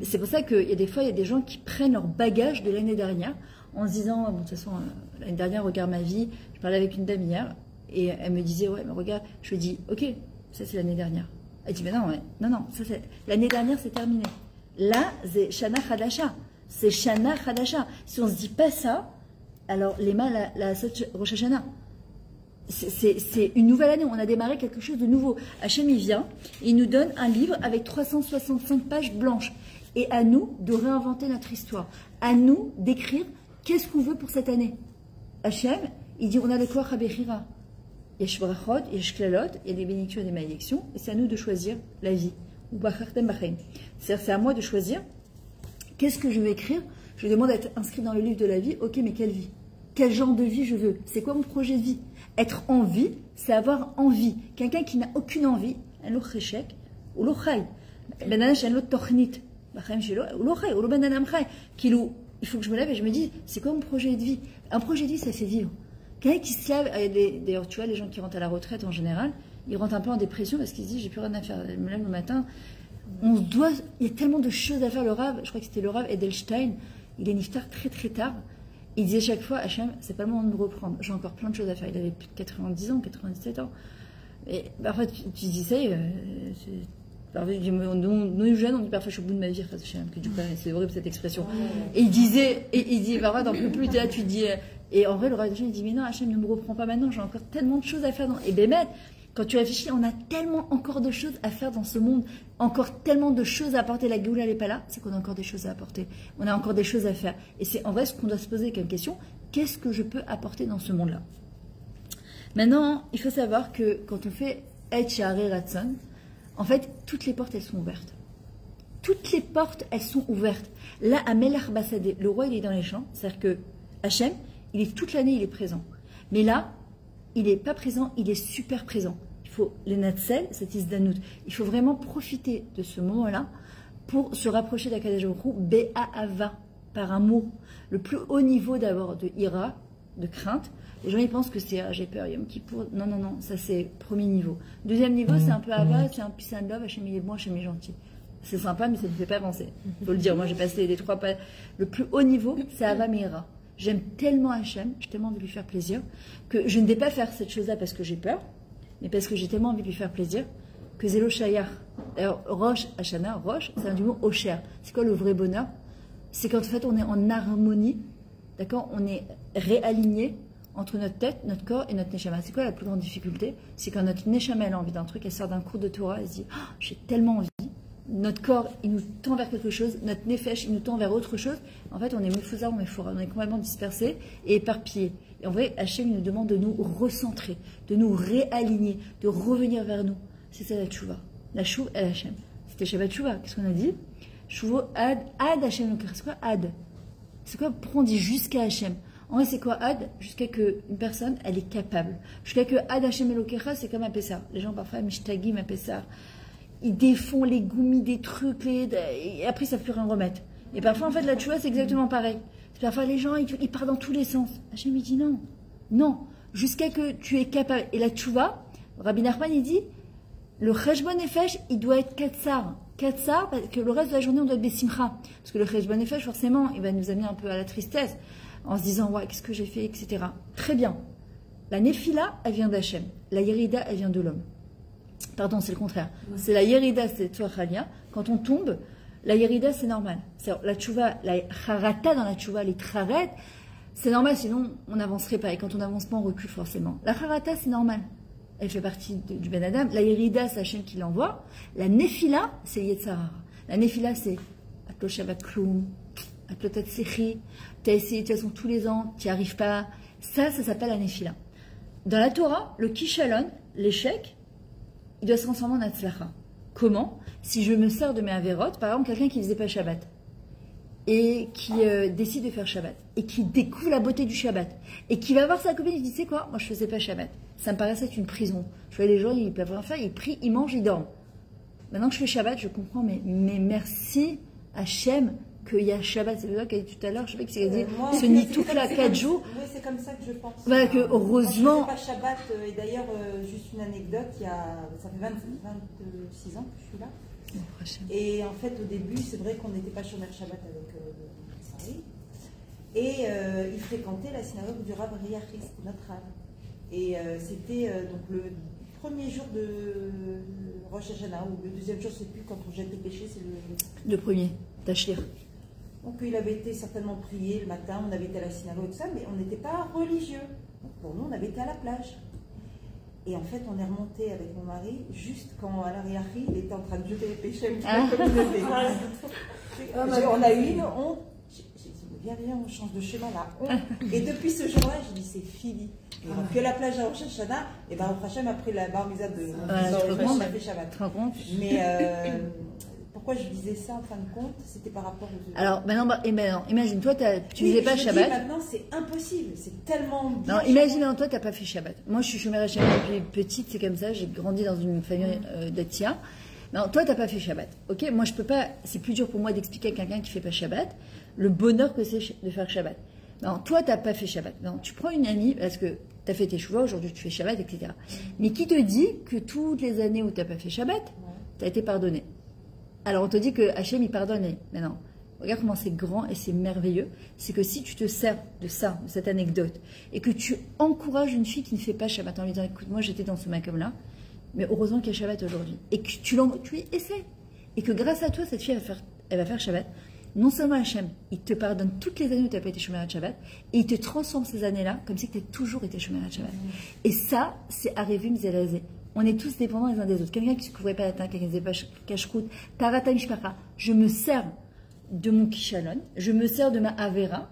C'est pour ça qu'il y a des fois, il y a des gens qui prennent leur bagage de l'année dernière en se disant, bon, de toute façon, l'année dernière, regarde ma vie. Je parlais avec une dame hier et elle me disait, ouais, mais regarde, je lui dis, ok, ça c'est l'année dernière. Elle dit, mais non, ça c'est l'année dernière, c'est terminé. Là, c'est Shana Hadasha. C'est Shana Hadasha. Si on ne se dit pas ça, alors les mains, la Rosh Hashanah. C'est une nouvelle année, on a démarré quelque chose de nouveau. Hachem, il vient, il nous donne un livre avec 365 pages blanches. Et à nous de réinventer notre histoire. À nous d'écrire qu'est-ce qu'on veut pour cette année. Hachem, il dit, on a le Koach HaBechira. Il y a Shbrachot, il y a Shklalot, il y a des bénédictions et des malédictions. Et c'est à nous de choisir la vie. C'est-à-dire, c'est à moi de choisir qu'est-ce que je vais écrire. Je demande d'être inscrit dans le livre de la vie. Ok, mais quelle vie? Quel genre de vie je veux? C'est quoi mon projet de vie? Être en vie, c'est avoir envie. Quelqu'un qui n'a aucune envie, il faut que je me lève et je me dise, c'est quoi mon projet de vie? Un projet de vie, ça c'est vivre. Quelqu'un qui se lève, d'ailleurs tu vois, les gens qui rentrent à la retraite en général, ils rentrent un peu en dépression parce qu'ils se disent, j'ai plus rien à faire. Je me lève le matin, il y a tellement de choses à faire. Le Rav, je crois que c'était le Rav Edelstein, il est niftar très très tard. Il disait chaque fois, Hachem, c'est pas le moment de me reprendre. J'ai encore plein de choses à faire. Il avait plus de 90 ans, 97 ans. Et parfois, tu dis ça, nous jeunes, on dit parfois, je suis au bout de ma vie, c'est horrible cette expression. Et il dit, parfois, t'en peux plus, t'es là, tu dis, et en vrai, le Rav il dit, mais non, Hachem, ne me reprends pas maintenant, j'ai encore tellement de choses à faire. Et Bémet, quand tu réfléchis, on a tellement encore de choses à faire dans ce monde, encore tellement de choses à apporter. La Géoula n'est pas là, c'est qu'on a encore des choses à apporter. On a encore des choses à faire. Et c'est en vrai ce qu'on doit se poser comme question, qu'est-ce que je peux apporter dans ce monde-là? Maintenant, il faut savoir que quand on fait Et Sha'arei Ratzon, en fait, toutes les portes, elles sont ouvertes. Toutes les portes, elles sont ouvertes. Là, à Melach Bassadeh, le roi, il est dans les champs. C'est-à-dire que Hachem, il est toute l'année, il est présent. Mais là, il n'est pas présent, il est super présent. Il faut les Natsel, cette Isdanout. Il faut vraiment profiter de ce moment-là pour se rapprocher d'Akadosh Baruch Hu, Be'ahava, par un mot. Le plus haut niveau d'abord de ira, de crainte. Les gens ils pensent que c'est j'ai peur, Yom Kippour. Non, ça c'est premier niveau. Deuxième niveau, c'est un peu Ava, c'est un peace and love, Hachem il est bon, Hachem il est gentil. C'est sympa, mais ça ne me fait pas avancer. Il faut le dire, moi j'ai passé les 3 pas. Le plus haut niveau, c'est Ava Meira. J'aime tellement Hachem, j'ai tellement envie de lui faire plaisir, que je ne vais pas faire cette chose-là parce que j'ai peur, mais parce que j'ai tellement envie de lui faire plaisir, que Zélo Shayar. D'ailleurs, Rosh Hashanah, Rosh, c'est un du mot Osher. C'est quoi le vrai bonheur? C'est qu'en fait, on est en harmonie, d'accord? On est réaligné entre notre tête, notre corps et notre neshama. C'est quoi la plus grande difficulté? C'est quand notre neshama elle a envie d'un truc, elle sort d'un cours de Torah, elle se dit oh, j'ai tellement envie, notre corps, il nous tend vers quelque chose, notre nefesh, il nous tend vers autre chose. En fait, on est mufouza, on est complètement dispersé et éparpillé. Et en vrai, Hachem nous demande de nous recentrer, de nous réaligner, de revenir vers nous. C'est ça la tchouva. La chouva et Hachem. C'était Shabbat Tchouva. Qu'est-ce qu'on a dit? Chouvo ad Hachem. C'est quoi ad? C'est quoi? Pourquoi on dit jusqu'à Hachem? En vrai, c'est quoi ad? Jusqu'à qu'une personne, elle est capable. Jusqu'à que ad Hachem Elokecha, c'est comme un Pessar. Les gens parfois, mishtagim un Pessar. Ils défont les goumis des trucs, et après, ça ne savent plus rien remettre. Et parfois, en fait, la tchouva, c'est exactement pareil. Parfois, les gens, ils partent dans tous les sens. Hachem, il dit non. Non. Jusqu'à que tu es capable. Et la tchouva, Rabbi Nachman, il dit, le cheshbon nefesh, il doit être katsar. Katsar, parce que le reste de la journée, on doit être besimcha. Parce que le cheshbon nefesh, forcément, il va nous amener un peu à la tristesse, en se disant, ouais, qu'est-ce que j'ai fait, etc. Très bien. La nefila, elle vient d'Hachem. La yerida, elle vient de l'homme. Pardon, c'est le contraire. C'est la yerida, c'est toi, Chalia. Quand on tombe, la yerida, c'est normal. La tchouva, la charata dans la tchouva, les trarettes, c'est normal, sinon on n'avancerait pas. Et quand on n'avance pas, on recule forcément. La charata, c'est normal. Elle fait partie du Ben Adam. La yerida, c'est Hachem qui l'envoie. La nefila, c'est Yetzarara. La nefila, c'est Atlo Shabbat Kloum, Atlo Tatsechi. Tu as essayé de toute façon tous les ans, tu n'y arrives pas. Ça s'appelle la nefila. Dans la Torah, le kishalon, l'échec, il doit se transformer en Hatzlacha. Comment? Si je me sers de mes avérotes, par exemple, quelqu'un qui ne faisait pas Shabbat et qui décide de faire Shabbat et qui découvre la beauté du Shabbat et qui va voir sa copine et dit, c'est quoi? Moi, je ne faisais pas Shabbat. Ça me paraissait être une prison. Je voyais les gens, ils ne peuvent rien faire, ils prient, ils mangent, ils dorment. Maintenant que je fais Shabbat, je comprends, mais merci Hachem qu'il y a Shabbat. C'est pour ça qu'elle a dit tout à l'heure, je sais pas que c'est dit, ce nid tout là, 4 jours. Oui, c'est comme ça que je pense. Voilà, que heureusement. Moi, je fais pas Shabbat, et d'ailleurs, juste une anecdote, ça fait 26 ans que je suis là. Et en fait, au début, c'est vrai qu'on n'était pas sur Shomer Shabbat avec Sari. Et il fréquentait la synagogue du Rav Riachis, notre Rav. Et c'était donc le premier jour de Rosh Hashanah, ou le deuxième jour, je ne sais plus, quand on jette les péchés, c'est le premier, Tachir. Donc il avait été certainement prié le matin, on avait été à la synagogue et tout ça, mais on n'était pas religieux. Donc pour nous, on avait été à la plage. Et en fait, on est remonté avec mon mari, juste quand à l'arrière-ri, il était en train de jeter les péchés à la communauté. On a eu une honte. J'ai dit, viens, on change de chemin là. Et depuis ce jour-là, j'ai dit, c'est fini. Et on fait la plage à Rosh Hashanah, et ben Rosh Hashanah a pris la bar mitzvah de on a fait Shabbat. Mais pourquoi je disais ça en fin de compte, c'était par rapport aux... Alors maintenant, imagine, toi, tu ne faisais pas Shabbat. Maintenant, c'est impossible, c'est tellement... Non, imagine, toi, tu n'as pas fait Shabbat. Moi, je suis Shomer Shabbat depuis petite, c'est comme ça, j'ai grandi dans une famille d'Atia. Non, toi, tu n'as pas fait Shabbat. Ok, moi, je peux pas, c'est plus dur pour moi d'expliquer à quelqu'un qui ne fait pas Shabbat le bonheur que c'est de faire Shabbat. Non, toi, tu n'as pas fait Shabbat. Non, tu prends une amie, parce que tu as fait tes chouvas, aujourd'hui tu fais Shabbat, etc. Mais qui te dit que toutes les années où tu n'as pas fait Shabbat, tu as été pardonné? Alors, on te dit que Hachem, il pardonne. Mais non, regarde comment c'est grand et c'est merveilleux. C'est que si tu te sers de ça, de cette anecdote, et que tu encourages une fille qui ne fait pas Shabbat en lui disant, écoute, moi j'étais dans ce macam-là, mais heureusement qu'il y a Shabbat aujourd'hui. Et que tu lui essaies. Et que grâce à toi, cette fille, elle va faire Shabbat. Non seulement Hachem, il te pardonne toutes les années où tu n'as pas été Shomer Shabbat, et il te transforme ces années-là comme si tu as toujours été Shomer Shabbat. Et ça, c'est Arevim Zelazé. On est tous dépendants les uns des autres. Quelqu'un qui ne se couvrait pas la tête, quelqu'un qui ne faisait pas cache-croûte, Tarata Mishpacha. Je me sers de mon Kishalon, je me sers de ma Avera.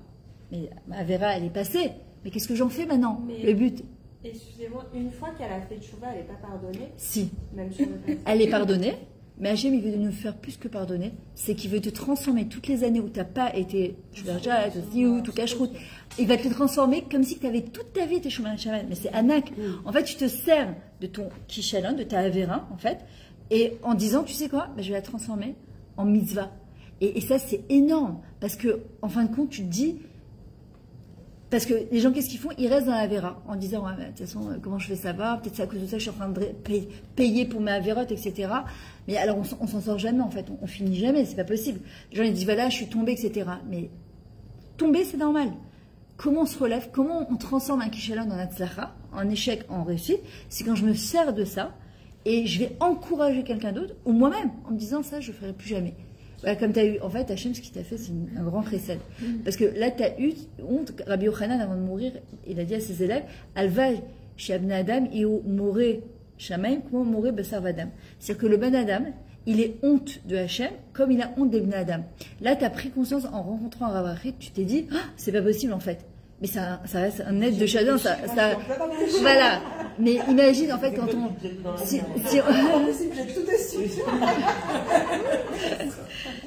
Mais ma Avera, elle est passée. Mais qu'est-ce que j'en fais maintenant? Le but. Excusez-moi, une fois qu'elle a fait Tchouva, elle n'est pas pardonnée? Si. Même sur le elle est pardonnée. Mais Hachem, il veut nous faire plus que pardonner. C'est qu'il veut te transformer toutes les années où tu n'as pas été Shverjat, ou cache-route. Il va te transformer comme si tu avais toute ta vie été Shomer Shabbat. Mais c'est Anak. En fait, tu te sers de ton Kishalon, de ta Avera, en fait, et en disant, tu sais quoi, je vais la transformer en mitzvah. Et ça, c'est énorme. Parce que, en fin de compte, tu te dis. Parce que les gens, qu'est-ce qu'ils font? Ils restent dans la Vera en disant, ouais, de toute façon, comment je vais savoir? Peut-être c'est à cause de ça que je suis en train de payer pour ma Averote, etc. Mais alors, on s'en sort jamais, en fait. On finit jamais, c'est pas possible. Les gens, ils disent, voilà, je suis tombée, etc. Mais tomber, c'est normal. Comment on se relève? Comment on transforme un Kishalon en Hatzlacha, en échec, en réussite? C'est quand je me sers de ça et je vais encourager quelqu'un d'autre, ou moi-même, en me disant, ça, je ne ferai plus jamais. Voilà, comme tu as eu, en fait, Hachem, ce qu'il t'a fait, c'est un grand chesed. Parce que là, tu as eu honte. Rabbi Yochanan, avant de mourir, il a dit à ses élèves, Alvaj, chez Abna Adam, et au Moré, Shamaim, comment Moré, Bessar Vadam. C'est-à-dire que le Ben Adam, il est honte de Hachem comme il a honte des Bnei Adam. Là, tu as pris conscience en rencontrant un Rav Achi, tu t'es dit, ah, c'est pas possible en fait. Mais ça reste un être de chagrin, voilà. Mais imagine en fait quand on...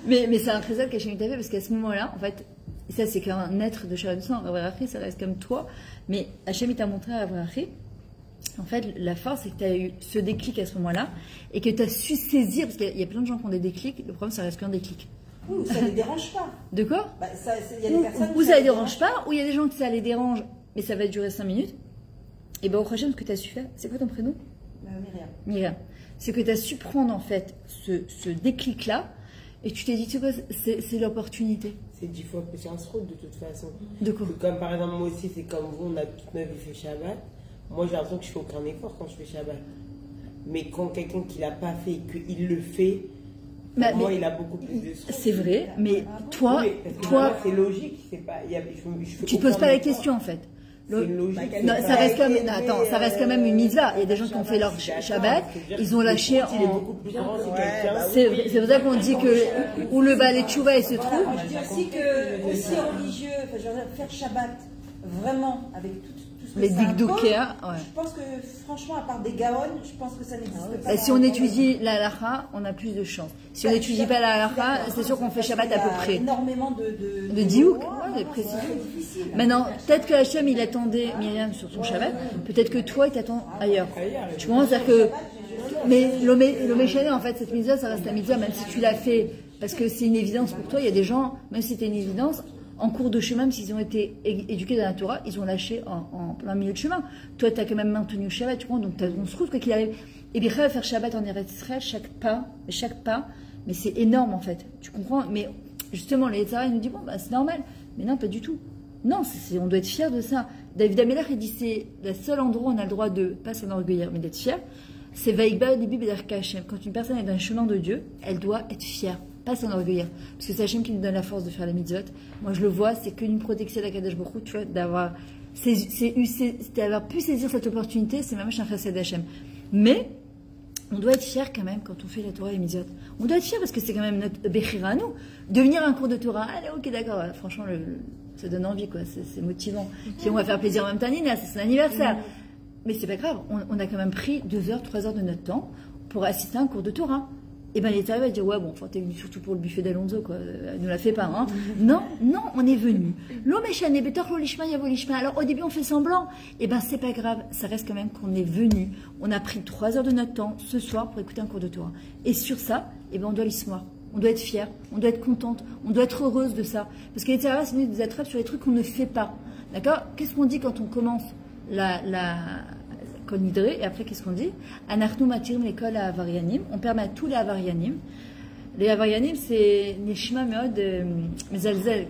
mais c'est un trésor qu'Hachem t'a fait parce qu'à ce moment-là, en fait, et ça c'est qu'un être de chagrin, Rav Achi, ça reste comme toi, mais Hachem t'a montré à Rav Achi. En fait, la force, c'est que tu as eu ce déclic à ce moment-là et que tu as su saisir, parce qu'il y a plein de gens qui ont des déclics, le problème, ça reste qu'un déclic. Ou ça ne les dérange pas. De quoi? Y a des personnes ou ça les dérange pas, ou il y a des gens qui ça les dérange, mais ça va durer 5 minutes. Et bien, au prochain, ce que tu as su faire, c'est quoi ton prénom? Myriam. Myriam. C'est que tu as su prendre, en fait, ce déclic-là, et tu t'es dit, tu sais quoi, c'est l'opportunité. C'est 10 fois plus un route de toute façon. De quoi? Comme par exemple, moi aussi, c'est comme vous, on a toute ma vie fait Shabbat. Moi, j'ai l'impression que je fais aucun effort quand je fais Shabbat. Mais quand quelqu'un qui l'a pas fait et qu'il le fait, moi, il a beaucoup plus de sens. C'est vrai, mais toi, c'est logique. C'est pas, tu te poses pas la question en fait. C'est logique. Non, ça reste comme, attends, ça reste quand même une mitzvah. Il y a des gens qui ont fait leur Shabbat, ils ont lâché en. C'est pour ça qu'on dit que où le balai tchouva il se trouve. Je dis aussi que aussi religieux, faire Shabbat vraiment avec tout les dikdoukéa, ouais. Je pense que franchement, à part des gaonnes, je pense que ça n'existe pas. Si on étudie la halakha, on a plus de chance. Si on n'étudie pas la halakha, c'est sûr qu'on fait Shabbat à peu près. Énormément de diouk, ouais, précis. Maintenant, peut-être que Hachem il attendait Myriam sur son Shabbat, peut-être que toi il t'attend ailleurs. Tu comprends, c'est-à-dire que. Mais l'Oméchané, en fait, cette mitzvah, ça reste la mitzvah, même si tu l'as fait, parce que c'est une évidence pour toi. Il y a des gens, même si c'était une évidence, en cours de chemin, même s'ils ont été éduqués dans la Torah, ils ont lâché en plein milieu de chemin. Toi, tu as quand même maintenu le Shabbat, tu comprends, donc on se trouve quoi qu'il arrive. Et bien, faire Shabbat en Eretz Israël, chaque pas, mais c'est énorme en fait, tu comprends. Mais justement, les Yetzirah, ils nous disent, bon, bah, c'est normal. Mais non, pas du tout. Non, on doit être fier de ça. David Amelach, il dit, c'est le seul endroit où on a le droit de, pas s'enorgueillir, mais d'être fier. C'est Vaïkba Libi B'derka Hashem. Quand une personne est dans le chemin de Dieu, elle doit être fière. Pas s'enorgueillir. Parce que c'est Hachem qui nous donne la force de faire les mitzvot. Moi, je le vois, c'est qu'une protection d'Akadosh Baruch Hu, tu vois, d'avoir pu saisir cette opportunité, c'est même un chesed d'Hachem. Mais, on doit être fier quand même quand on fait la Torah et les mitzvot. On doit être fier parce que c'est quand même notre bechira à nous. Devenir un cours de Torah, allez, ok, d'accord, franchement, ça donne envie, quoi, c'est motivant. Puis on va faire plaisir en même temps, Nina, c'est son anniversaire. Mais c'est pas grave, on a quand même pris 2 heures, 3 heures de notre temps pour assister à un cours de Torah. Et bien, les arrivé à dire, ouais, bon, t'es venu surtout pour le buffet d'Alonso, quoi. Ne la fais pas, hein. Non, on est venu. L'Omeshane, Betor, l'Olishma, Yavolishma. Alors, au début, on fait semblant. Et ben, c'est pas grave. Ça reste quand même qu'on est venu. On a pris 3 heures de notre temps ce soir pour écouter un cours de Torah. Et sur ça, et ben, on doit l'histoire. On doit être fier. On doit être contente. On doit être heureuse de ça. Parce que les Tzara, c'est nous attrape sur les trucs qu'on ne fait pas. D'accord? Qu'est-ce qu'on dit quand on commence Konidré, et après qu'est-ce qu'on dit? Anachnu matirim l'école à Avarianim. On permet à tous les Avarianim. Les Avarianim, c'est Neshima Meod Mezalzel,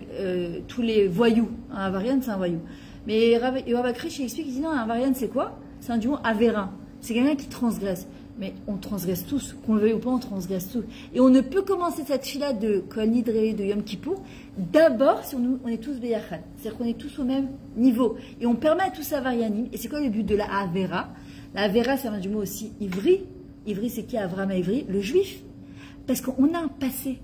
tous les voyous. Un Avarian, c'est un voyou. Mais Yoav Akrish, il explique, il dit non, un Avarian, c'est quoi? C'est un du mot Avérin. C'est quelqu'un qui transgresse. Mais on transgresse tous, qu'on le veuille ou pas, on transgresse tous. Et on ne peut commencer cette fila de Konidré, de Yom Kippour, d'abord si on est tous Beyachad. C'est-à-dire qu'on est tous au même niveau. Et on permet à tous ces Avarianim. Et c'est quoi le but de la Avera? La Avera, ça vient du mot aussi Ivri. Ivri, c'est qui Avram Ivri? Le juif. Parce qu'on a un passé.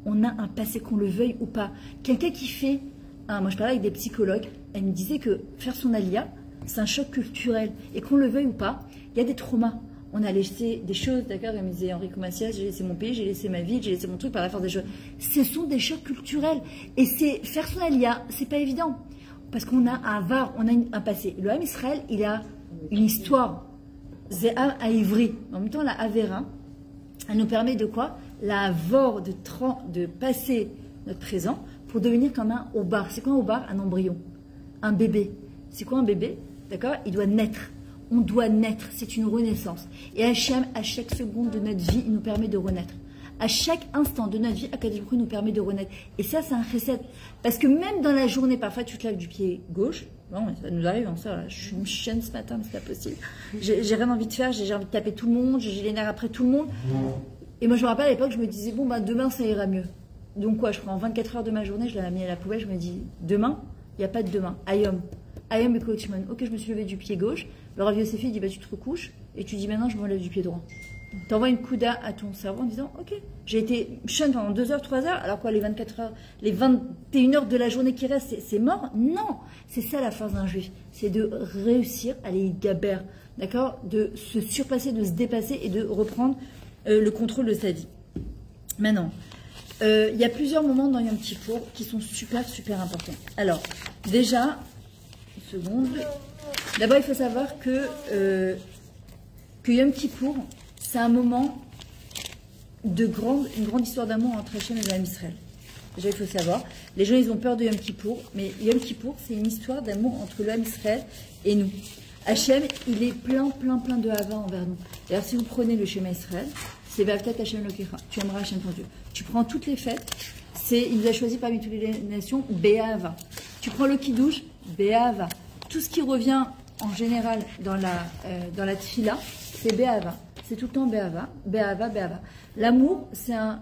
On a un passé, qu'on le veuille ou pas. Quelqu'un qui fait. Moi, je parlais avec des psychologues. Elle me disait que faire son alia, c'est un choc culturel. Et qu'on le veuille ou pas, il y a des traumas. On a laissé des choses, d'accord, comme disait Henri Macias, j'ai laissé mon pays, j'ai laissé ma vie, j'ai laissé mon truc par la force des choses. Ce sont des chocs culturels. Et faire son alia, c'est pas évident. Parce qu'on a un var, on a un passé. Le Ham Israël, il a une histoire. Zéa à Ivry. En même temps, la Avera, elle nous permet de quoi? La vor de passer notre présent pour devenir comme un obar. C'est quoi un obar? Un embryon. Un bébé. C'est quoi un bébé? D'accord? Il doit naître. On doit naître, c'est une renaissance. Et Hachem, à chaque seconde de notre vie, il nous permet de renaître. À chaque instant de notre vie, Akadosh Baruch Hu nous permet de renaître. Et ça, c'est un chesed. Parce que même dans la journée, parfois, tu te lèves du pied gauche. Non, ça nous arrive, hein, ça. Je suis une chienne ce matin, mais c'est pas possible. J'ai rien envie de faire, j'ai envie de taper tout le monde, j'ai les nerfs après tout le monde. Et moi, je me rappelle à l'époque, je me disais, bon, demain, ça ira mieux. Donc quoi, je prends 24 heures de ma journée, je l'ai mis à la poubelle, je me dis, demain, il n'y a pas de demain. Ayom et coachman. Ok, je me suis levée du pied gauche. Le Rav Yossefi dit, tu te recouches et tu dis, maintenant, je me lève du pied droit. Tu envoies une couda à ton cerveau en disant ok, j'ai été shun pendant 2 heures, 3 heures, alors quoi, les 24 heures, les 21 heures de la journée qui reste, c'est mort? Non, c'est ça la force d'un juif, c'est de réussir à les gaber, d'accord, de se surpasser, de se dépasser et de reprendre le contrôle de sa vie. Maintenant, il y a plusieurs moments dans Yom Kippour qui sont super, super importants. Alors, déjà, une seconde, d'abord il faut savoir que Yom Kippour, c'est un moment de une grande histoire d'amour entre Hachem et l'Am Israël. Déjà, il faut savoir. Les gens, ils ont peur de Yom Kippour, mais Yom Kippour, c'est une histoire d'amour entre l'Am Israël et nous. Hachem, il est plein de hava envers nous. D'ailleurs, si vous prenez le schéma Israël, c'est Vavtat Hachem Lokecha. Tu aimeras Hachem ton Dieu. Tu prends toutes les fêtes, il nous a choisi parmi toutes les nations, Béhava. Tu prends le Kiddush, Béhava. Tout ce qui revient en général dans la tfila, c'est Béhava. C'est tout le temps Béhava, Béhava, Béhava. L'amour,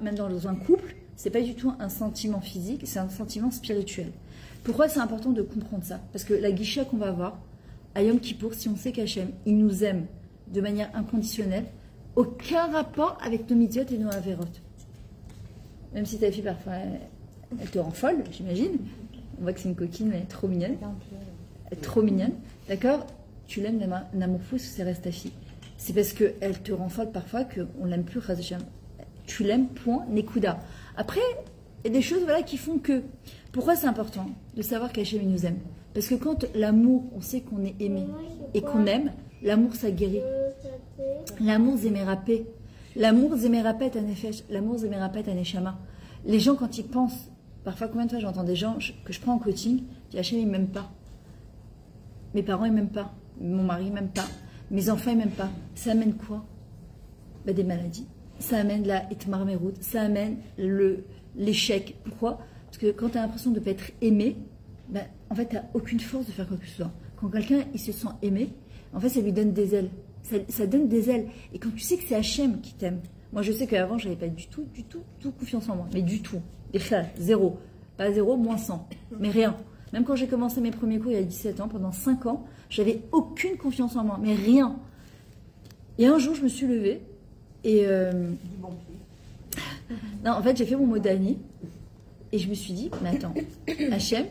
même dans un couple, c'est pas du tout un sentiment physique, c'est un sentiment spirituel. Pourquoi c'est important de comprendre ça? Parce que la guicha qu'on va avoir, à Yom Kippour, si on sait qu'Hachem, il nous aime de manière inconditionnelle, aucun rapport avec nos mitzvot et nos averot. Même si ta fille, parfois, elle te rend folle, j'imagine. On voit que c'est une coquine, mais elle est trop mignonne. Elle est trop mignonne, d'accord? Tu l'aimes d'un amour fou, c'est reste ta fille. C'est parce qu'elle te rend folle parfois qu'on l'aime plus, Hachem. Tu l'aimes, point, Nekuda. Après, il y a des choses voilà, qui font que... Pourquoi c'est important de savoir qu'Hachem nous aime? Parce que quand l'amour, on sait qu'on est aimé et qu'on aime, l'amour, ça guérit. L'amour, zémérapé. L'amour, zémérapé, anefesh. L'amour, zémérapé, aneshama. Les gens, quand ils pensent... Parfois, combien de fois j'entends des gens que je prends en coaching, puis Hachem, il ne m'aime pas. Mes parents, ils ne m'aiment pas. Mon mari, il ne m'aime pas. Mes enfants, ils ne m'aiment pas. Ça amène quoi? Des maladies. Ça amène la itmarmerout. Ça amène l'échec. Pourquoi? Parce que quand tu as l'impression de ne pas être aimé, en fait, tu n'as aucune force de faire quoi que ce soit. Quand quelqu'un il se sent aimé, en fait, ça lui donne des ailes. Ça donne des ailes. Et quand tu sais que c'est Hachem qui t'aime. Moi, je sais qu'avant, je n'avais pas du tout confiance en moi. Mais du tout. Zéro. Pas zéro, moins 100. Mais rien. Même quand j'ai commencé mes premiers cours il y a 17 ans, pendant 5 ans, j'avais aucune confiance en moi. Mais rien. Et un jour, je me suis levée. Et non, en fait, j'ai fait mon mot d'année. Et je me suis dit, mais attends, Hachem,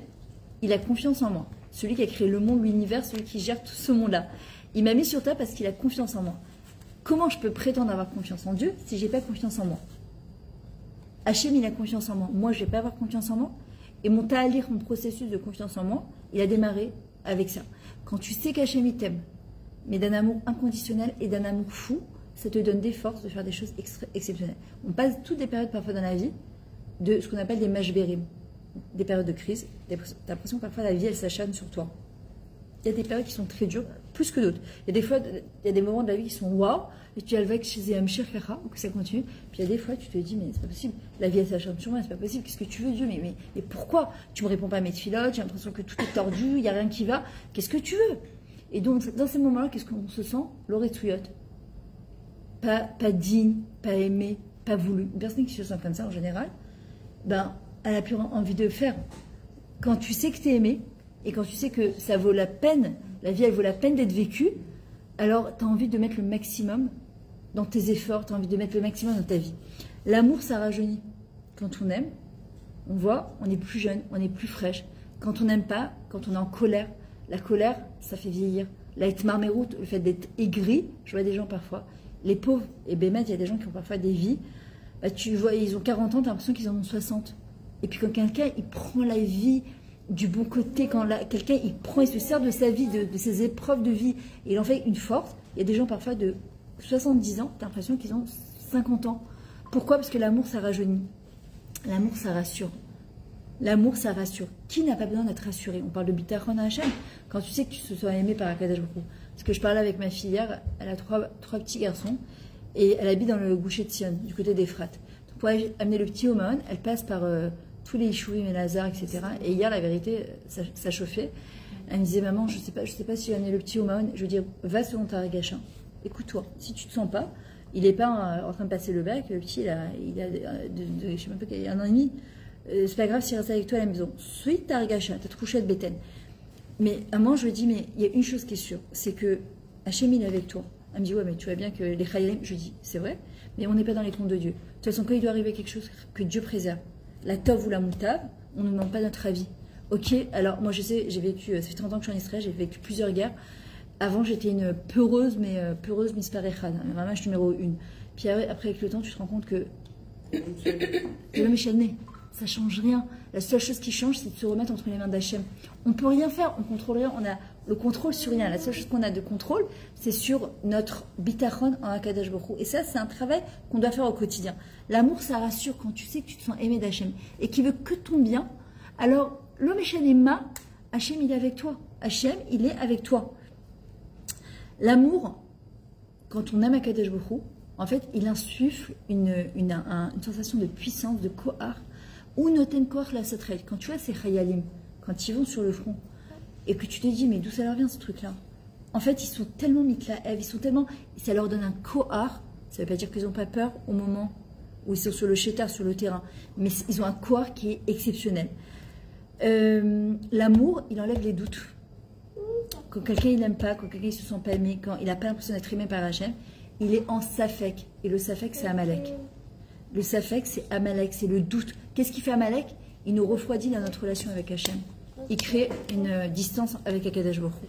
il a confiance en moi. Celui qui a créé le monde, l'univers, celui qui gère tout ce monde-là. Il m'a mis sur terre parce qu'il a confiance en moi. Comment je peux prétendre avoir confiance en Dieu si je n'ai pas confiance en moi? Hachem, il a confiance en moi. Moi, je ne vais pas avoir confiance en moi. Et mon ta'alir, mon processus de confiance en moi, il a démarré avec ça. Quand tu sais qu'Hachem, il t'aime, mais d'un amour inconditionnel et d'un amour fou, ça te donne des forces de faire des choses exceptionnelles. On passe toutes des périodes parfois dans la vie de ce qu'on appelle des mashberim, des périodes de crise. Tu as l'impression que parfois la vie, elle s'acharne sur toi. Il y a des périodes qui sont très dures, plus que d'autres. Il y a des moments de la vie qui sont waouh, et tu as le vague chez Amshir Kara, ou que ça continue. Puis il y a des fois, tu te dis, mais c'est pas possible, la vie, elle s'acharne sur moi, c'est pas possible, qu'est-ce que tu veux, Dieu, mais pourquoi? Tu me réponds pas à mes filotes, j'ai l'impression que tout est tordu, il n'y a rien qui va, qu'est-ce que tu veux? Et donc, dans ces moments-là, qu'est-ce qu'on se sent? L'oretzuyot. Pas digne, pas aimé, pas voulu. Une personne qui se sent comme ça, en général, elle a plus envie de faire. Quand tu sais que tu es aimé, et quand tu sais que ça vaut la peine, la vie, elle vaut la peine d'être vécue, alors tu as envie de mettre le maximum dans tes efforts, tu as envie de mettre le maximum dans ta vie. L'amour, ça rajeunit. Quand on aime, on voit, on est plus jeune, on est plus fraîche. Quand on n'aime pas, quand on est en colère, la colère, ça fait vieillir. La itmarmerout, le fait d'être aigri, je vois des gens parfois, les pauvres, et bémet, il y a des gens qui ont parfois des vies, tu vois, ils ont 40 ans, tu as l'impression qu'ils en ont 60. Et puis quand quelqu'un, il prend la vie du bon côté, quand quelqu'un, il se sert de sa vie, de ses épreuves de vie, et il en fait une force, il y a des gens parfois de 70 ans, tu as l'impression qu'ils ont 50 ans. Pourquoi? Parce que l'amour, ça rajeunit. L'amour, ça rassure. L'amour, ça rassure. Qui n'a pas besoin d'être rassuré? On parle de bitachon à Hachem. Quand tu sais que tu te sois aimé par Akadosh Baruch Hu. Parce que je parlais avec ma fille hier, elle a trois petits garçons, et elle habite dans le Goucher de Sion, du côté d'Ephrat. Pour amener le petit au Mahon, elle passe par tous les Ishourim et Lazare, etc. Et hier, la vérité, ça chauffait. Elle me disait, maman, je sais pas si je vais amener le petit au Mahon. Je veux dire, va selon ta régacha. Écoute-toi. Si tu te sens pas, il n'est pas en train de passer le bac. Le petit, il a je sais même pas, il y a 1 an et demi. C'est pas grave s'il reste avec toi à la maison. Suis ta régacha, ta couché de bétaine. Mais à moi, je lui dis, mais il y a une chose qui est sûre, c'est que Hachem, il est avec toi. Elle me dit, ouais, mais tu vois bien que les Chayalim, je dis, c'est vrai, mais on n'est pas dans les comptes de Dieu. De toute façon, quand il doit arriver quelque chose que Dieu préserve, la tov ou la moutave, on ne demande pas notre avis. Ok, alors moi je sais, j'ai vécu, ça fait 30 ans que je suis en Israël, j'ai vécu plusieurs guerres. Avant, j'étais une peureuse, mais peureuse misparechad, vraiment numéro 1. Puis après, avec le temps, tu te rends compte que le méchalné, ça change rien. La seule chose qui change, c'est de se remettre entre les mains d'Hachem. On ne peut rien faire, on ne contrôle rien, on a le contrôle sur rien. La seule chose qu'on a de contrôle, c'est sur notre bitachon en Akadosh Baruch Hu. Et ça, c'est un travail qu'on doit faire au quotidien. L'amour, ça rassure quand tu sais que tu te sens aimé d'Hachem et qu'il veut que ton bien. Alors, le méchalné ma, Hachem, il est avec toi. Hachem, il est avec toi. L'amour, quand on aime Akadosh Baruch Hu, en fait, il insuffle une sensation de puissance, de kohar, ou noten kohar la satrel. Quand tu vois ces chayalim, quand ils vont sur le front, et que tu te dis, mais d'où ça leur vient ce truc-là? En fait, ils sont tellement mitlaev, ils sont tellement, ça leur donne un kohar. Ça ne veut pas dire qu'ils n'ont pas peur au moment où ils sont sur le chétar, sur le terrain, mais ils ont un kohar qui est exceptionnel. L'amour, il enlève les doutes. Quand quelqu'un il n'aime pas, quand quelqu'un il se sent pas aimé, quand il n'a pas l'impression d'être aimé par Hachem, il est en safek. Et le safek, c'est Amalek. Le safek, c'est Amalek, c'est le doute. Qu'est-ce qui fait Amalek? Il nous refroidit dans notre relation avec Hachem. Il crée une distance avec Akadosh Baruch Hu.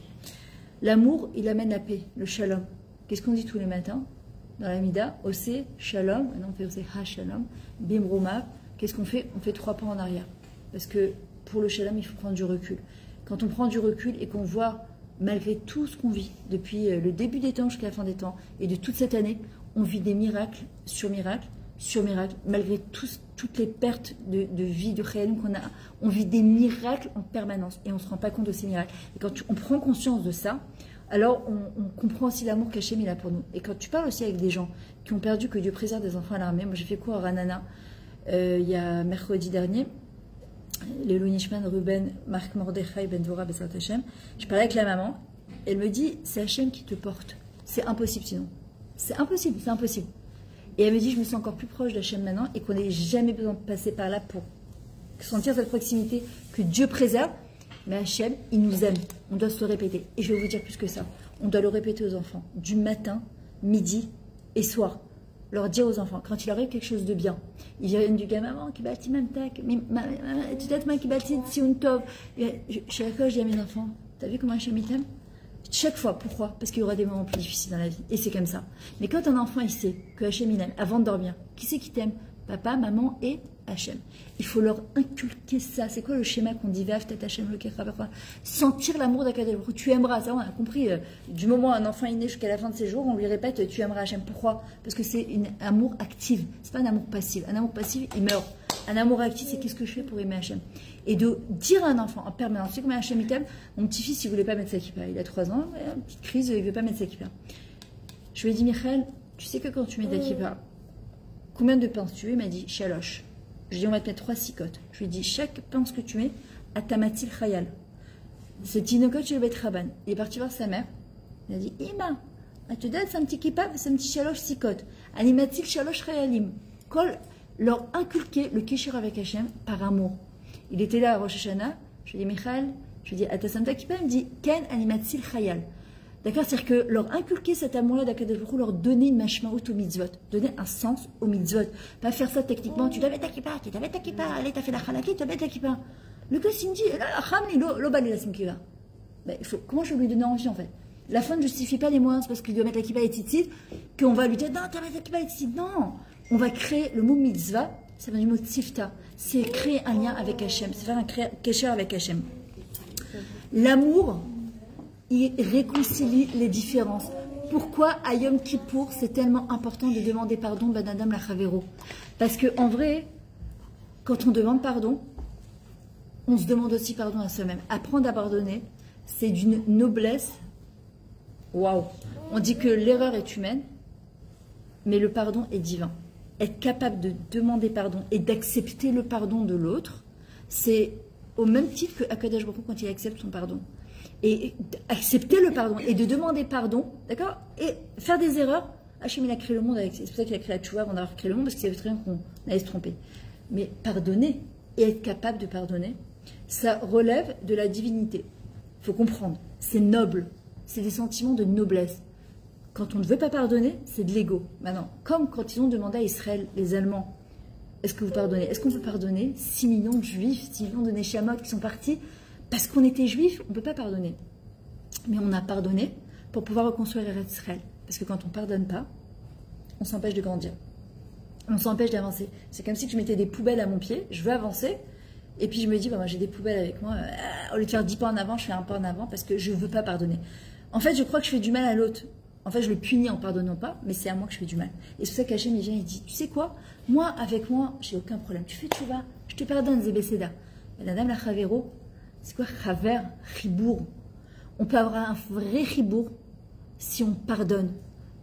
L'amour, il amène la paix, le shalom. Qu'est-ce qu'on dit tous les matins dans la Mida? Osé, shalom. Maintenant, on fait Osé, ha, shalom. Bim, romav. Qu'est-ce qu'on fait? On fait 3 pas en arrière. Parce que pour le shalom, il faut prendre du recul. Quand on prend du recul et qu'on voit, malgré tout ce qu'on vit, depuis le début des temps jusqu'à la fin des temps, et de toute cette année, on vit des miracles sur miracles, sur miracles, malgré toutes les pertes de vie, de réalisme qu'on a, on vit des miracles en permanence, et on ne se rend pas compte de ces miracles. Et quand on prend conscience de ça, alors on comprend aussi l'amour qu'Hachem il a pour nous. Et quand tu parles aussi avec des gens qui ont perdu, que Dieu préserve des enfants à l'armée, moi j'ai fait quoi à Ranana il y a mercredi dernier, le Nishman, Ruben, Marc Mordechai, Ben Dvorah, Besat Hachem. Je parlais avec la maman, elle me dit, c'est Hachem qui te porte. C'est impossible sinon. C'est impossible, c'est impossible. Et elle me dit, je me sens encore plus proche d'Hachem maintenant et qu'on n'ait jamais besoin de passer par là pour sentir cette proximité que Dieu préserve. Mais Hachem, il nous aime. On doit se le répéter. Et je vais vous dire plus que ça. On doit le répéter aux enfants. Du matin, midi et soir. Leur dire aux enfants, quand il arrive quelque chose de bien, ils viennent du gars, maman, qui bâtit même tac, peut-être moi qui bâtit sioun tov. Chaque fois, je dis à mes enfants, t'as vu comment Hachem t'aime? Chaque fois, pourquoi? Parce qu'il y aura des moments plus difficiles dans la vie, et c'est comme ça. Mais quand un enfant, il sait que Hachem il aime, avant de dormir, qui c'est qui t'aime? Papa, maman et Hachem. Il faut leur inculquer ça. C'est quoi le schéma qu'on dit? Peut-être Hachem le Kecha. Sentir l'amour d'Akadosh Baruch Hu. Tu aimeras. Ça, on a compris. Du moment où un enfant est né jusqu'à la fin de ses jours, on lui répète tu aimeras Hachem. Pourquoi? Parce que c'est un amour actif. C'est pas un amour passif. Un amour passif, il meurt. Un amour actif, c'est qu'est-ce que je fais pour aimer Hachem. Et de dire à un enfant en permanence, tu sais combien Hachem il t'aime? Mon petit-fils, il voulait pas mettre sa kippa. Il a 3 ans, une petite crise, il veut pas mettre sa kippa. Je lui ai dit, Michael, tu sais que quand tu mets ta kippa, combien de pinces tu veux? Il m'a dit, chaloche. Je lui ai dit, on va te mettre 3 cicottes. Je lui ai dit, chaque pince que tu mets, à tamatil khayal. Ce tinokot chez le Bet Raban. Il est parti voir sa mère. Il a dit, Ima, elle te donne un petit kippa, c'est un petit chaloche cicotte. Animatil chaloche khayalim. Kol leur inculquer le kéchir avec Hachem par amour. Il était là à Rosh Hashanah. Je lui ai dit, Michael, je lui ai dit, Atasamta kippa, il me dit, Ken animatil khayal. D'accord, c'est-à-dire que leur inculquer cet amour-là d'Akadosh Baruch Hu, leur donner une mashmaout au mitzvot, donner un sens au mitzvot. Pas faire ça techniquement, tu dois mettre ta kippa, allez, t'as fait la halakha, tu dois mettre ta kippa. Le gars, il me dit, là, la khamli, l'obal la simkiva. Ben, comment je vais lui donner envie, en fait? La fin ne justifie pas les moyens, c'est parce qu'il doit mettre la kippa et tzitzit, qu'on va lui dire, non, tu dois mettre la kippa et tzitzit. Non! On va créer le mot mitzvah, ça vient du mot tzifta. C'est créer un lien avec Hachem, c'est faire un kécher avec Hachem. L'amour, il réconcilie les différences. Pourquoi à Yom Kippour, c'est tellement important de demander pardon, Ben Adam la Chavero? Parce qu'en vrai, quand on demande pardon, on se demande aussi pardon à soi-même. Apprendre à pardonner, c'est d'une noblesse. Waouh! On dit que l'erreur est humaine, mais le pardon est divin. Être capable de demander pardon et d'accepter le pardon de l'autre, c'est au même titre que Akadosh Baruch Hu quand il accepte son pardon. Et accepter le pardon et de demander pardon, d'accord? Et faire des erreurs. Hachem, il a créé le monde avec. C'est pour ça qu'il a créé la tchouva avant d'avoir créé le monde, parce qu'il savait très bien qu'on allait se tromper. Mais pardonner et être capable de pardonner, ça relève de la divinité. Il faut comprendre. C'est noble. C'est des sentiments de noblesse. Quand on ne veut pas pardonner, c'est de l'ego. Maintenant, comme quand ils ont demandé à Israël, les Allemands, est-ce que vous pardonnez? Est-ce qu'on peut pardonner 6 millions de juifs, 6 millions de Neshamot qui sont partis parce qu'on était juifs? On ne peut pas pardonner. Mais on a pardonné pour pouvoir reconstruire Israël. Parce que quand on ne pardonne pas, on s'empêche de grandir. On s'empêche d'avancer. C'est comme si je mettais des poubelles à mon pied, je veux avancer, et puis je me dis, bah, moi j'ai des poubelles avec moi, au lieu de faire 10 pas en avant, je fais un pas en avant parce que je ne veux pas pardonner. En fait, je crois que je fais du mal à l'autre. En fait, je le punis en pardonnant pas, mais c'est à moi que je fais du mal. Et c'est pour ça qu'Hachem, il vient, il dit, tu sais quoi, moi, avec moi, j'ai aucun problème. Tu fais tchouva, je te pardonne, Zébécéda. Et la dame, la Chavero, c'est quoi Chaver, Chibour? On peut avoir un vrai Chibour si on pardonne.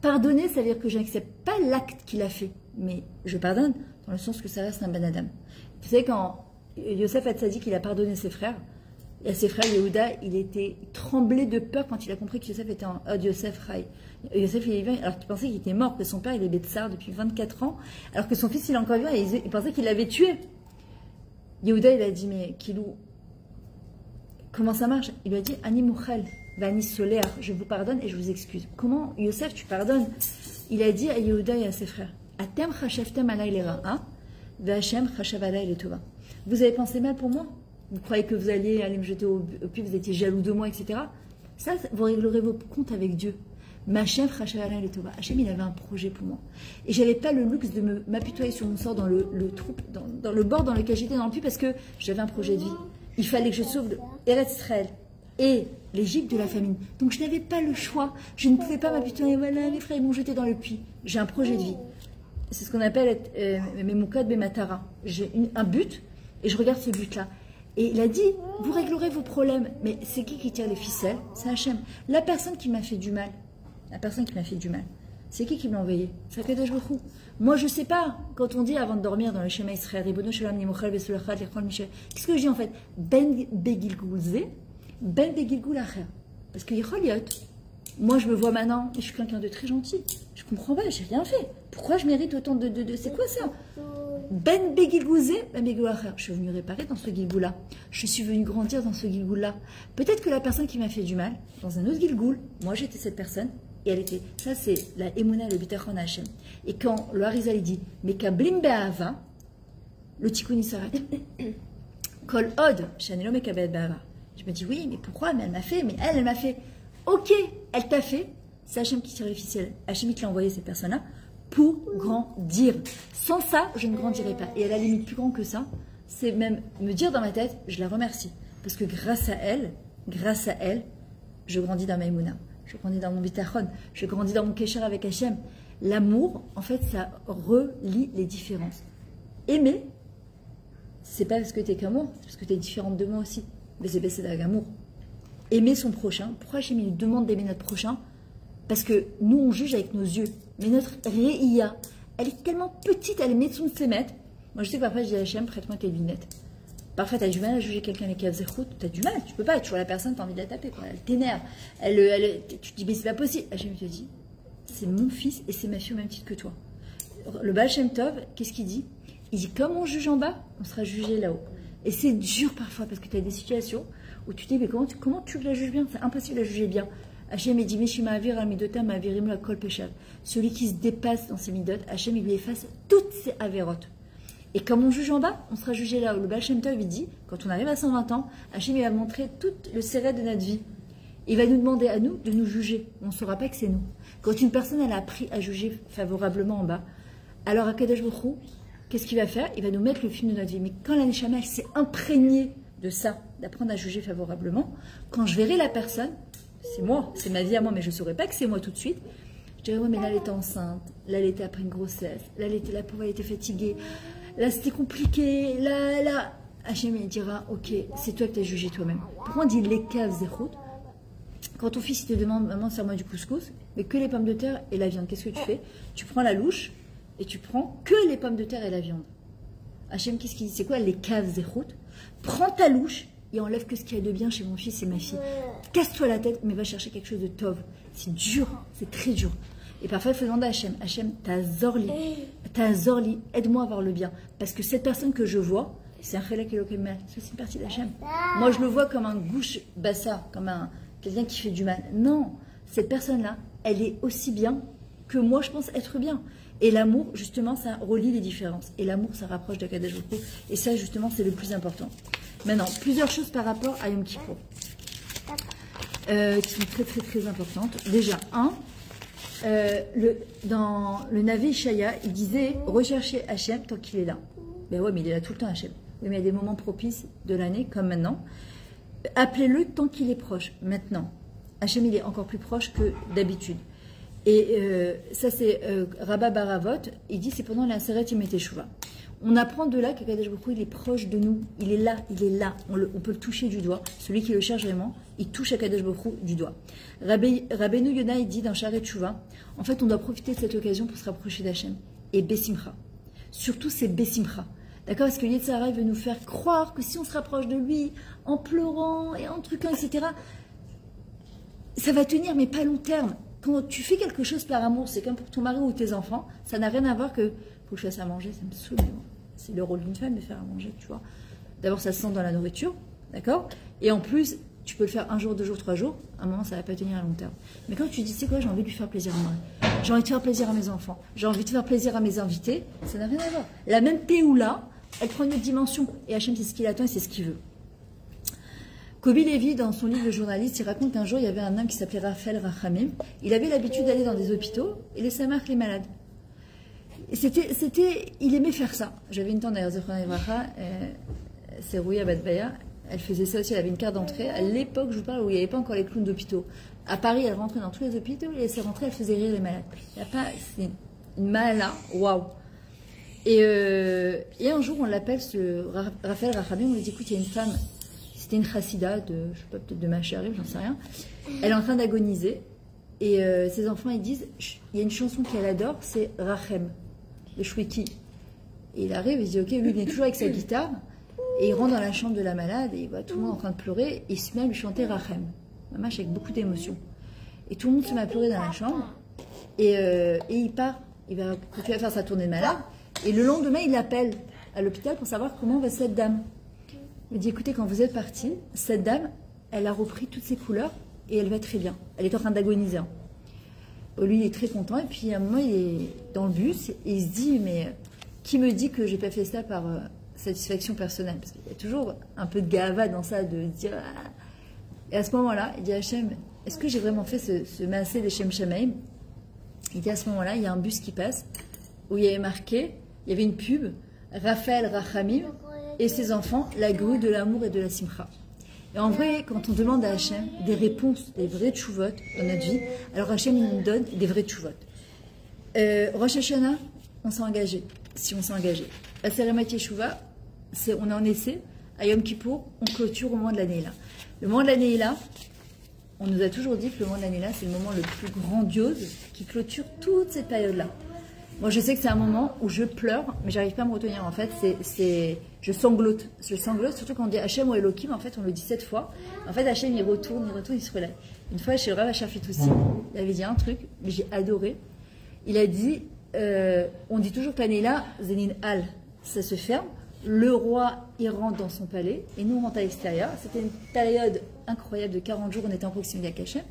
Pardonner, ça veut dire que je n'accepte pas l'acte qu'il a fait, mais je pardonne dans le sens que ça reste un ben Adam. Vous savez, quand Yosef Hatzadik, il a pardonné ses frères, et à ses frères, Yehuda, il était tremblé de peur quand il a compris que Yosef était en Yosef Rai. Yosef, il est vivant, alors qu'il pensait qu'il était mort, que son père, il est Betsar depuis 24 ans, alors que son fils, il est encore vivant, et il pensait qu'il l'avait tué. Yehuda, il a dit, mais Kilou, comment ça marche? Il lui a dit, Ani Mouchel, Vani Soler, je vous pardonne et je vous excuse. Comment, Yosef, tu pardonnes? Il a dit à Yehuda et à ses frères, Atem chashevtem alay lera'a, v'Hashem chashav alay letova. Vous avez pensé mal pour moi? Vous croyez que vous alliez aller me jeter au puits, vous étiez jaloux de moi, etc. Ça, vous réglerez vos comptes avec Dieu. Ma chef, Rachel Letova. Hachem, il avait un projet pour moi. Et j'avais pas le luxe de m'apitoyer sur mon sort dans le bord dans lequel j'étais dans le puits parce que j'avais un projet de vie. Il fallait que je sauve Eretz Israël et l'Égypte de la famine. Donc je n'avais pas le choix. Je ne pouvais pas m'apitoyer. Voilà, mes frères, ils m'ont jeté dans le puits. J'ai un projet de vie. C'est ce qu'on appelle Memukad Bematara. J'ai un but et je regarde ce but-là. Et il a dit, vous réglerez vos problèmes. Mais c'est qui tire les ficelles? C'est Hachem. La personne qui m'a fait du mal, c'est qui me l'a envoyé? C'est Akadosh Baruch Hu. Moi, je ne sais pas. Quand on dit avant de dormir dans le schéma Israël, qu'est-ce que je dis en fait? Ben begilgul ze, ben begilgul acher. Parce que Yecholiot, moi je me vois maintenant, et je suis quelqu'un de très gentil. Je comprends pas, j'ai rien fait. Pourquoi je mérite autant de c'est quoi ça? Ben begilgul ze, ben begilgul acher. Je suis venue réparer dans ce gilgoul-là. Je suis venue grandir dans ce gilgoul-là. Peut-être que la personne qui m'a fait du mal, dans un autre gilgoul, moi j'étais cette personne. Et elle était, ça c'est la Emouna, le Bitachon Hachem. Et quand le Harizal il dit, mais kablim be'ava, le tikkun s'arrête. Kol od, shanelo mekabel be'ava. Je me dis, oui, mais pourquoi? Mais elle m'a fait, mais elle m'a fait. Ok, elle t'a fait, c'est Hachem qui tire les ficelles. Hachem qui l'a envoyé cette personne-là pour grandir. Sans ça, je ne grandirai pas. Et à la limite, plus grand que ça, c'est même me dire dans ma tête, je la remercie. Parce que grâce à elle, je grandis dans ma Emouna. Je grandis dans mon bitachon, je grandis dans mon kécher avec Hachem. L'amour, en fait, ça relie les différences. Aimer, c'est pas parce que tu es comme moi, c'est parce que tu es différente de moi aussi. Mais c'est baisser d'amour. Aimer son prochain. Pourquoi Hachem nous demande d'aimer notre prochain? Parce que nous, on juge avec nos yeux. Mais notre réia, elle est tellement petite, elle est médecine de ses mètres. Moi, je sais que parfois, je dis à Hachem, prête-moi tes lunettes. Parfois, tu as du mal à juger quelqu'un avec Avzechut, tu as du mal, tu peux pas, tu vois la personne, tu as envie de la taper, quoi. Elle t'énerve, tu te dis, mais c'est pas possible. Hachem te dit, c'est mon fils et c'est ma fille au même titre que toi. Le Baal Shem Tov, qu'est-ce qu'il dit? Il dit, comme on juge en bas, on sera jugé là-haut. Et c'est dur parfois, parce que tu as des situations où tu te dis, mais comment tu la juges bien? C'est impossible à juger bien. Hachem, il dit, Meshima Avir al-Midota ma'avirim la kol peshav. Celui qui se dépasse dans ses midot, Hachem, il lui efface toutes ses avérotes. Et comme on juge en bas, on sera jugé là. Le Baal Shem Tov, il dit, quand on arrive à 120 ans, Hachem, il va montrer tout le séret de notre vie. Il va nous demander à nous de nous juger. On ne saura pas que c'est nous. Quand une personne, elle a appris à juger favorablement en bas, alors à Kadosh Baruch Hu, qu'est-ce qu'il va faire? Il va nous mettre le film de notre vie. Mais quand la Neshama, elle s'est imprégnée de ça, d'apprendre à juger favorablement, quand je verrai la personne, c'est moi, c'est ma vie à moi, mais je ne saurais pas que c'est moi tout de suite, je dirais, ouais, mais là, elle était enceinte, là, elle était après une grossesse, là, la pauvre, elle était fatiguée. Là, c'était compliqué. Là. Hachem, il dira, ok, c'est toi que tu as jugé toi-même. Pourquoi on dit les caves zérout? Quand ton fils il te demande, maman, sers-moi du couscous, mais que les pommes de terre et la viande, qu'est-ce que tu fais? Tu prends la louche et tu prends que les pommes de terre et la viande. Hachem, qu'est-ce qu'il dit? C'est quoi les caves zérout? Prends ta louche et enlève que ce qu'il y a de bien chez mon fils et ma fille. Casse-toi la tête, mais va chercher quelque chose de tov. C'est dur, c'est très dur. Et parfois, il faut demander à Hachem, Hachem, t'as zorli, aide-moi à voir le bien. Parce que cette personne que je vois, c'est un chelek elokemel, c'est une partie d'Hachem. Moi, je le vois comme un gouche bassa, comme quelqu'un qui fait du mal. Non, cette personne-là, elle est aussi bien que moi, je pense être bien. Et l'amour, justement, ça relie les différences. Et l'amour, ça rapproche d'Akadosh Baruch Hu. Et ça, justement, c'est le plus important. Maintenant, plusieurs choses par rapport à Yom Kippour. Qui sont très, très, très importantes. Déjà, dans le Navi Ishaya, il disait « Recherchez Hachem tant qu'il est là ». Ben ouais, mais il est là tout le temps, Hachem. Oui, mais il y a des moments propices de l'année, comme maintenant. Appelez-le tant qu'il est proche, maintenant. Hachem, il est encore plus proche que d'habitude. Et ça, c'est Rabba Baravot, il dit c'est pendant la Seret Yom Teshuvah. On apprend de là qu'Akadosh Baruch Hu, il est proche de nous, il est là, on peut le toucher du doigt. Celui qui le cherche vraiment, il touche Akadosh Baruch Hu du doigt. Rabbeinu Yonah, il dit dans Sharet Teshuvah, en fait, on doit profiter de cette occasion pour se rapprocher d'Hachem. Et Bessimcha. Surtout, c'est Bessimcha. D'accord? Parce que Yetzer Hara veut nous faire croire que si on se rapproche de lui, en pleurant et en truquant, etc., ça va tenir, mais pas à long terme. Quand tu fais quelque chose par amour, c'est comme pour ton mari ou tes enfants, ça n'a rien à voir que faut que je fasse à manger, ça me saoule. C'est le rôle d'une femme de faire à manger, tu vois. D'abord, ça se sent dans la nourriture, d'accord? Et en plus, tu peux le faire 1 jour, 2 jours, 3 jours, à un moment, ça ne va pas tenir à long terme. Mais quand tu dis, c'est quoi, j'ai envie de lui faire plaisir à moi, j'ai envie de faire plaisir à mes enfants, j'ai envie de faire plaisir à mes invités, ça n'a rien à voir. La même Péoula, elle prend une autre dimension. Et Hachem, c'est ce qu'il attend et c'est ce qu'il veut. Kobi Levi, dans son livre de journaliste, il raconte qu'un jour, il y avait un homme qui s'appelait Raphaël Rachamim. Il avait l'habitude d'aller dans des hôpitaux et laisser marquer les malades. Il aimait faire ça. J'avais une tante d'ailleurs, Zefrona Evracha, c'est Rouya Badbaya. Elle faisait ça aussi, elle avait une carte d'entrée. À l'époque, je vous parle, où il n'y avait pas encore les clowns d'hôpitaux. À Paris, elle rentrait dans tous les hôpitaux et elle s'est rentrée, elle faisait rire les malades. C'est une mala, waouh. Et un jour, on l'appelle, Raphaël Rachamim, on lui dit, écoute, il y a une femme. C'était une chassida de, je sais pas, peut-être de Macharib, j'en sais rien. Elle est en train d'agoniser. Et ses enfants, ils disent, il y a une chanson qu'elle adore, c'est Rachem, le Shwiki. Et il arrive, il se dit, ok, lui, il vient toujours avec sa guitare. Et il rentre dans la chambre de la malade, et il voit tout le monde en train de pleurer. Et il se met à lui chanter Rachem. Mamache avec beaucoup d'émotion. Et tout le monde se met à pleurer dans la chambre. Et il part, il va continuer à faire sa tournée de malade. Et le lendemain, il appelle à l'hôpital pour savoir comment va cette dame. Il me dit, écoutez, quand vous êtes parti, cette dame, elle a repris toutes ses couleurs et elle va très bien. Elle est en train d'agoniser. Lui, il est très content. Et puis, à un moment, il est dans le bus et il se dit, mais qui me dit que j'ai pas fait ça par satisfaction personnelle? Parce qu'il y a toujours un peu de gava dans ça, de dire... Ah. Et à ce moment-là, il dit, Hachem, est-ce que j'ai vraiment fait ce maasé de Shem Shamaim? Il dit, à ce moment-là, il y a un bus qui passe où il y avait marqué, il y avait une pub, Raphaël Rachamim, et ses enfants, la grue de l'amour et de la simcha. Et en vrai, quand on demande à Hachem des réponses, des vrais tchouvot dans notre vie, alors Hachem il nous donne des vrais tchouvot. Rosh Hashanah, on s'est engagé, si on s'est engagé. La cérémonie Teshuvah, on est en essai. À Yom Kippour, on clôture au moment de l'année là. Le moment de l'année là, on nous a toujours dit que le moment de l'année là, c'est le moment le plus grandiose qui clôture toute cette période-là. Moi, je sais que c'est un moment où je pleure, mais j'arrive pas à me retenir. En fait, je sanglote. Je sanglote, surtout quand on dit Hachem ou Elohim. En fait, on le dit 7 fois. En fait, Hachem, il retourne, il se relève. Une fois, chez le Rav Asher Fitoussi, il avait dit un truc, mais j'ai adoré. Il a dit, on dit toujours Panéla, Zenin Al, ça se ferme. Le roi, il rentre dans son palais, et nous, on rentre à l'extérieur. C'était une période incroyable de 40 jours, on était en proximité avec Hachem.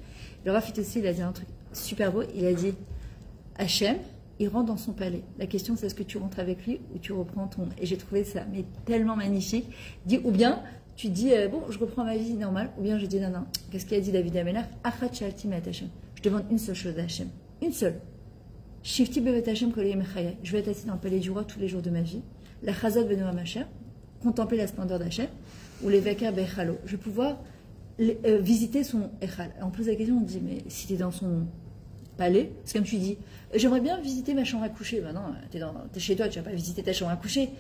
Le Rav Fitoussi, il a dit un truc super beau. Il a dit, Hachem, il rentre dans son palais. La question, c'est est-ce que tu rentres avec lui ou tu reprends ton... Et j'ai trouvé ça mais tellement magnifique. Ou bien, tu dis, bon, je reprends ma vie normale. Ou bien, je dis, non. Qu'est-ce qu'il a dit David Amelach? Achat shalti me'at Hashem. Je demande une seule chose à Hashem. Une seule. Shifti bevet Hashem kol yom chayai. Je vais être assis dans le palais du roi tous les jours de ma vie. La chazat benoa macher. Contempler la splendeur d'Hachem. Ou les vekar bechalo. Je vais pouvoir visiter son echal. On pose la question, on dit, mais si tu es dans son palais, c'est comme tu dis, j'aimerais bien visiter ma chambre à coucher. Ben non, t'es chez toi, tu vas pas visiter ta chambre à coucher.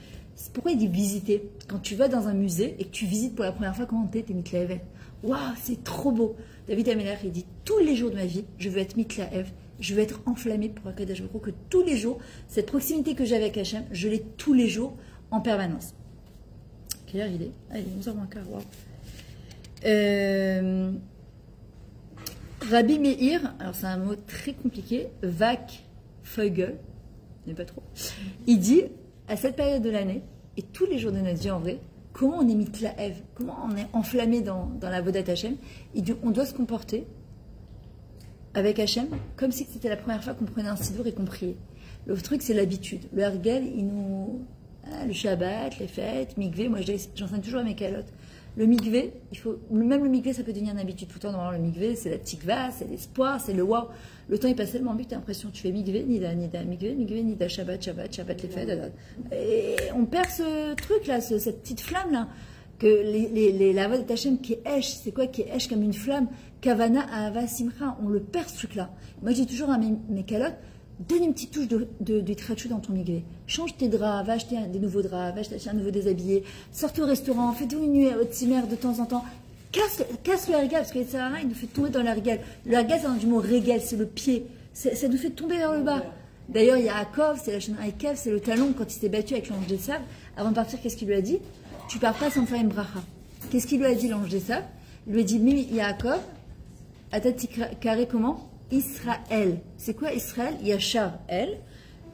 Pourquoi il dit visiter? Quand tu vas dans un musée et que tu visites pour la première fois, comment t'es mitlaevet? Waouh, c'est trop beau. David Amelach, il dit, tous les jours de ma vie, je veux être mitlaev, je veux être enflammé pour Akadosh Baruch Hu, que tous les jours, cette proximité que j'ai avec Hachem, je l'ai tous les jours en permanence. Quelle heure il est? Ah, il est 11h moins quart, waouh. Rabbi Meir, alors c'est un mot très compliqué, Vak Feugel, n'est pas trop. Il dit, à cette période de l'année, et tous les jours de notre vie en vrai, comment on est mitlaev, comment on est enflammé dans la Vodat Hashem. Il dit, on doit se comporter avec Hachem, comme si c'était la première fois qu'on prenait un siddur et qu'on priait. Le truc, c'est l'habitude. Le Hergel, le Shabbat, les fêtes, mikvé, moi j'enseigne toujours à mes calottes. Le mikvé, même le mikvé, ça peut devenir une habitude. Pourtant, normalement, le mikvé, c'est la tikva, c'est l'espoir, c'est le wow. Le temps, il passe tellement vite, t'as l'impression que tu fais mikvé, nida, mikvé, nida, Shabbat, les fêtes. Et on perd ce truc-là, cette petite flamme-là. Que la voix de Hachem qui est Esh, c'est quoi qui est Esh comme une flamme? Kavana, Ahava, Simcha, on le perd ce truc-là. Moi, je dis toujours à mes calottes, donne une petite touche de trachou dans ton migré. Change tes draps, va acheter des nouveaux draps, va acheter un nouveau déshabillé, sortez au restaurant, faites-vous une nuit au Tzimer de temps en temps. Casse le régal, parce que les Sahara, il nous fait tomber dans le régal. Le régal, c'est du mot régal, c'est le pied. Ça nous fait tomber vers le bas. D'ailleurs, il y a Akov, c'est la chaîne Akev, c'est le talon, quand il s'est battu avec l'ange des sables. Avant de partir, qu'est-ce qu'il lui a dit? Tu pars pas sans faire une bracha. Qu'est-ce qu'il lui a dit, l'ange des sables? Il lui a dit, Mimi Yaakov, Atati carré comment? Israël. C'est quoi Israël? Yachar El,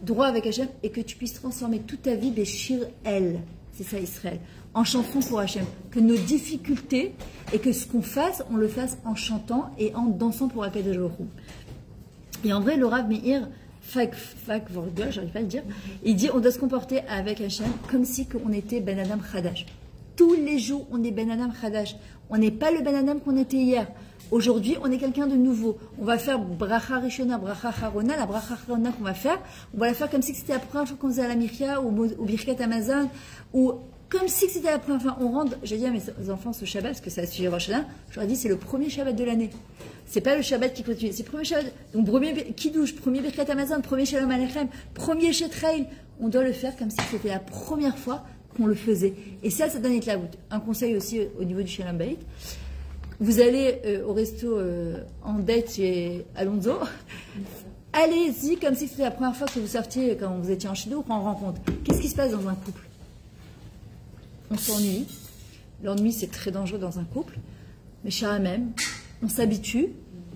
droit avec Hachem, et que tu puisses transformer toute ta vie des Shir El. C'est ça Israël. En chanson pour Hachem. Que nos difficultés et que ce qu'on fasse, on le fasse en chantant et en dansant pour Akadosh Baruch Hu. Et en vrai, le Rav Meir Vorgol, j'arrive pas à le dire, il dit on doit se comporter avec Hachem comme si on était Ben Adam Chadash. Tous les jours, on est Ben Adam Chadash. On n'est pas le Ben Adam qu'on était hier. Aujourd'hui, on est quelqu'un de nouveau. On va faire bracha rishona, bracha harona. La bracha harona qu'on va faire, on va la faire comme si c'était la première fois qu'on faisait à la Miria ou au Birkat Amazon, ou comme si c'était la première fois. On rentre, j'ai dit à mes enfants ce Shabbat, parce que ça a suivi Rosh Hashanah, je leur ai dit c'est le premier Shabbat de l'année. C'est pas le Shabbat qui continue, c'est le premier Shabbat. Donc, premier Kiddush, premier Birkat Amazon, premier Shalom Aleichem, premier Shetrail. On doit le faire comme si c'était la première fois qu'on le faisait. Et ça donne la voûte. Un conseil aussi au niveau du Shalom Bayit. Vous allez au resto en date chez Alonso. Allez-y comme si c'était la première fois que vous sortiez quand vous étiez en Chido ou en rencontre. Qu'est-ce qui se passe dans un couple? On s'ennuie. L'ennui, c'est très dangereux dans un couple. Mais chez même, on s'habitue.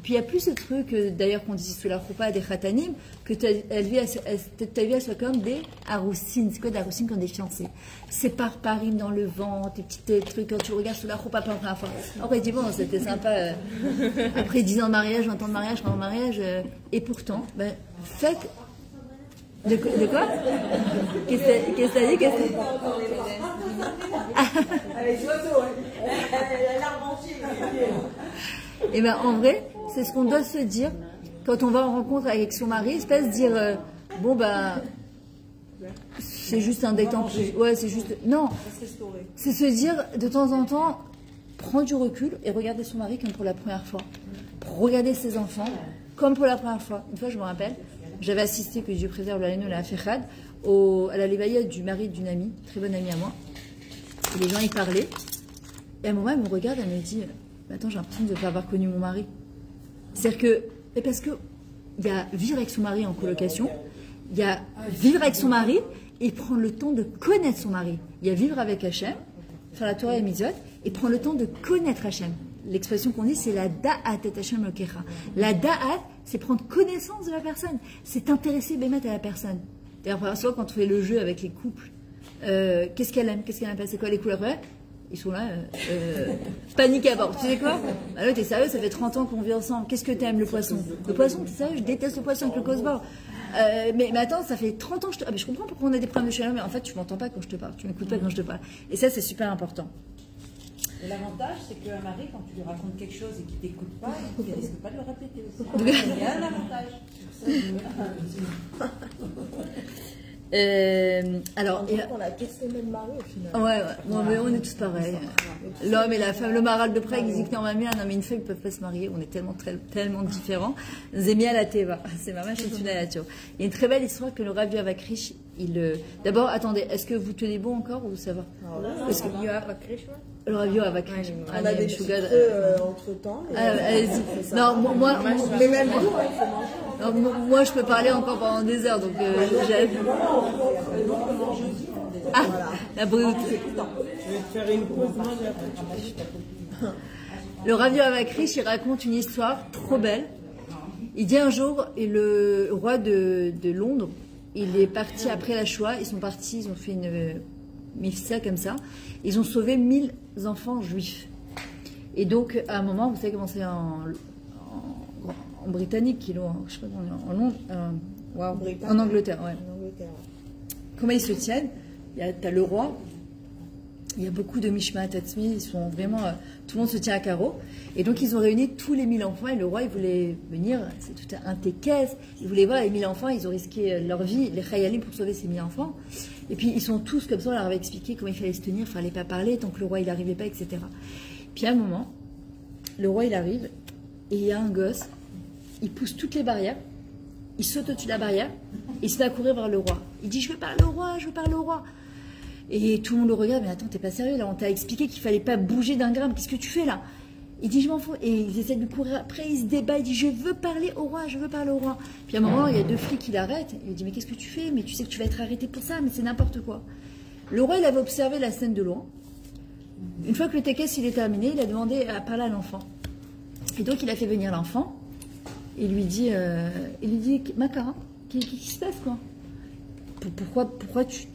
Puis il n'y a plus ce truc, d'ailleurs, qu'on dit sous la choupa des khatanim, que ta vie soit comme des haroussines. C'est quoi des haroussines comme des fiancés? C'est parparine dans le ventre, des petits trucs, quand tu regardes sous la choupa pour la première fois. Après, tu dis, bon, c'était sympa. Après 10 ans de mariage, 20 ans de mariage, 30 ans de mariage. Et pourtant, ben, faites. De quoi? Qu'est-ce que t'as dit? Avec l'oiseau, elle a revanché. Et bien, en vrai, c'est ce qu'on doit se dire quand on va en rencontre avec son mari. C'est pas se dire, bon, bah, c'est juste un date en plus. Ouais, c'est juste. Non, c'est se dire, de temps en temps, prendre du recul et regarder son mari comme pour la première fois. Regarder ses enfants comme pour la première fois. Une fois, je me rappelle, j'avais assisté, que Dieu préserve la Léno, la Fechad, à la lévaïa du mari d'une amie, très bonne amie à moi. Et les gens y parlaient. Et à un moment, elle me regarde, elle me dit, attends, j'ai l'impression de ne pas avoir connu mon mari. C'est-à-dire que, et parce que il y a vivre avec son mari en colocation, il y a vivre avec son mari et prendre le temps de connaître son mari. Il y a vivre avec Hachem, faire la Torah et Mitzvot, et prendre le temps de connaître Hachem. L'expression qu'on dit, c'est la da'at et Hachem lokecha. La da'at, c'est prendre connaissance de la personne. C'est t'intéresser, bémet à la personne. D'ailleurs, souvent, quand on fait le jeu avec les couples, qu'est-ce qu'elle aime, qu'est-ce qu'elle aime pas, c'est quoi les couleurs? Ils sont là, panique à bord. Tu sais quoi? Bah là, t'es sérieux, ça fait 30 ans qu'on vit ensemble. Qu'est-ce que t'aimes, le poisson? Le poisson, t'es sérieux? Je déteste le poisson avec le cosbord. Mais attends, ça fait 30 ans que mais je comprends pourquoi on a des problèmes de chaleur, mais en fait, tu m'entends pas quand je te parle. Tu m'écoutes pas quand je te parle. Et ça, c'est super important. Et l'avantage, c'est qu'un mari, quand tu lui racontes quelque chose et qu'il t'écoute pas, il risque pas de le répéter aussi. Il y a un avantage. Alors, on a tous les mêmes maris au final. Ouais. Non, mais on est tous pareils. L'homme et la femme, le maral de Prague, ils disent que normalement, un homme et une femme ne peuvent pas se marier. On est tellement différents. Zemia la Teva. C'est ma mère, c'est une nature. Il y a une très belle histoire que le Rav Avakrish, d'abord, attendez, est-ce que vous tenez bon encore ou ça va? Est-ce que le Rav Avakrish. On a des petits entre temps. Allez-y. Non, moi, mais même moi, je peux parler encore pendant des heures, donc j'aime. Ah, la brute. Je vais te faire une pause. Le Rav Avakrish, il raconte une histoire trop belle. Il dit un jour, le roi de Londres, il est parti après la Shoah. Ils sont partis, ils ont fait une mifsa comme ça. Ils ont sauvé 1000 enfants juifs. Et donc, à un moment, vous savez comment c'est en en britannique, qui l'ont, je sais pas, en Londres, en Angleterre, ouais. Comment ils se tiennent? T'as le roi, il y a beaucoup de Mishma Tatsmi, ils sont vraiment, tout le monde se tient à carreau. Et donc ils ont réuni tous les 1000 enfants et le roi il voulait venir, c'est tout un tékès, il voulait voir les 1000 enfants, ils ont risqué leur vie, les Khayalim pour sauver ces 1000 enfants. Et puis ils sont tous comme ça, on leur avait expliqué comment il fallait se tenir, il ne fallait pas parler tant que le roi il n'arrivait pas, etc. Puis à un moment, le roi il arrive et il y a un gosse, il pousse toutes les barrières, il saute au-dessus de la barrière et il se met à courir vers le roi. Il dit je veux parler au roi, je veux parler au roi. Et tout le monde le regarde, mais attends, t'es pas sérieux là, on t'a expliqué qu'il fallait pas bouger d'un gramme, qu'est-ce que tu fais là? Il dit je m'en fous, et ils essaient de lui courir après, il se débat, il dit je veux parler au roi, je veux parler au roi. Puis à un moment, il y a 2 flics qui l'arrêtent, il lui dit mais qu'est-ce que tu fais? Mais tu sais que tu vas être arrêté pour ça, mais c'est n'importe quoi. Le roi, il avait observé la scène de loin. Une fois que le tékès il est terminé, il a demandé à parler à l'enfant. Et donc il a fait venir l'enfant, et il lui dit Makara, qu'est-ce qui se passe quoi? Pourquoi tu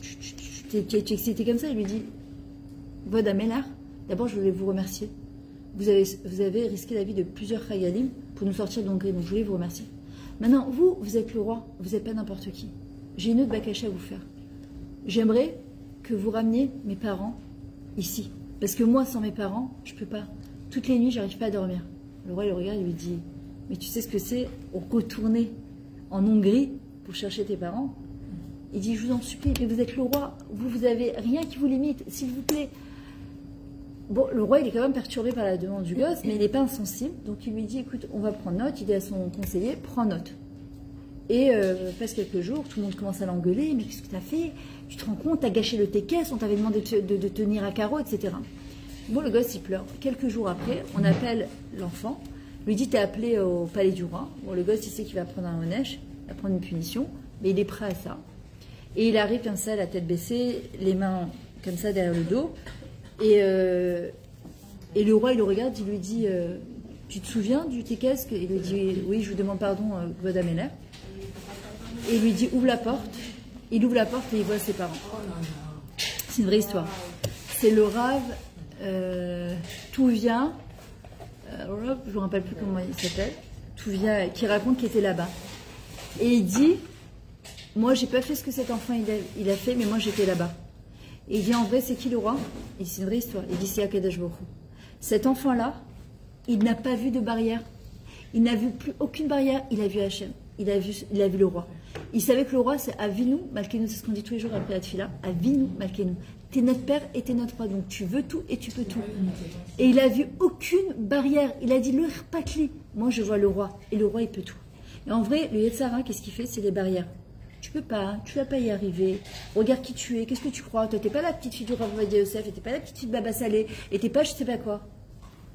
es excité comme ça? Il lui dit Vodamelar, d'abord je voulais vous remercier. Vous avez risqué la vie de plusieurs Khayalim pour nous sortir d'Hongrie, donc je voulais vous remercier. Maintenant, vous êtes le roi, vous n'êtes pas n'importe qui. J'ai une autre bakacha à vous faire. J'aimerais que vous rameniez mes parents ici. Parce que moi, sans mes parents, je ne peux pas. Toutes les nuits, j'arrive pas à dormir. Le roi, il le regarde, il lui dit mais tu sais ce que c'est retourner en Hongrie pour chercher tes parents? Il dit je vous en supplie, mais vous êtes le roi, vous avez rien qui vous limite, s'il vous plaît. Bon, le roi, il est quand même perturbé par la demande du gosse, mais il n'est pas insensible. Donc il lui dit écoute, on va prendre note. Il dit à son conseiller prends note. Et passe quelques jours, tout le monde commence à l'engueuler mais qu'est-ce que tu as fait? Tu te rends compte, tu as gâché le tékès, on t'avait demandé de tenir à carreau, etc. Bon, le gosse, il pleure. Quelques jours après, on appelle l'enfant, lui dit t'es appelé au palais du roi. Bon, le gosse, il sait qu'il va prendre un onesh, il va prendre une punition, mais il est prêt à ça. Et il arrive comme ça, la tête baissée, les mains comme ça derrière le dos. Et le roi, il le regarde, il lui dit tu te souviens du tékès? Il lui dit oui, je vous demande pardon, Vodameler. Et il lui dit ouvre la porte. Il ouvre la porte et il voit ses parents. C'est une vraie histoire. C'est le Rav Touvia, je ne me rappelle plus comment il s'appelle, Touvia, qui raconte qu'il était là-bas. Et il dit moi, j'ai pas fait ce que cet enfant il a fait, mais moi j'étais là-bas. Et il dit en vrai, c'est qui le roi? Et c'est une vraie histoire. Il dit c'est Akadosh Baruch Hu. Cet enfant-là, il n'a pas vu de barrière. Il n'a vu plus aucune barrière. Il a vu Hachem. Il a vu le roi. Il savait que le roi, c'est Avinu Malkeinu. C'est ce qu'on dit tous les jours après la tefila. Avinu Malkeinu. T'es notre père et t'es notre roi. Donc tu veux tout et tu peux tout. Et il a vu aucune barrière. Il a dit le Patli. Moi, je vois le roi. Et le roi, il peut tout. Et en vrai, le Yetzara, qu'est-ce qu'il fait? C'est les barrières. Tu peux pas, tu vas pas y arriver. Regarde qui tu es, qu'est-ce que tu crois? Toi, t'es pas la petite fille du Rav Ovadia Yosef, et t'es pas la petite fille de Baba Salé, et t'es pas je sais pas quoi.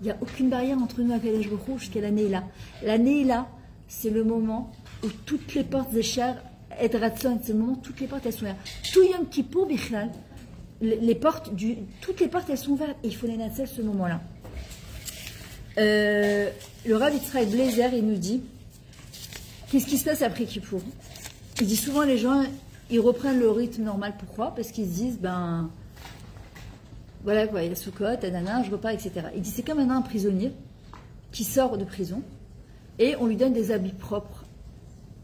Il n'y a aucune barrière entre nous à Kadosh Baruch Hu jusqu'à l'année là. L'année là, c'est le moment où toutes les portes des chars, et Ratson, c'est le moment où toutes les portes elles sont ouvertes. Tout Yom Kippour, Bichlal, toutes les portes elles sont ouvertes, et il faut les natsel ce moment-là. Le Rav Yitzhak Blazer, il nous dit qu'est-ce qui se passe après Kippour? Il dit souvent les gens, ils reprennent le rythme normal. Pourquoi? Parce qu'ils se disent, ben, voilà quoi, il y a Soukot, Anana, je repars, etc. Il dit c'est comme un prisonnier qui sort de prison et on lui donne des habits propres,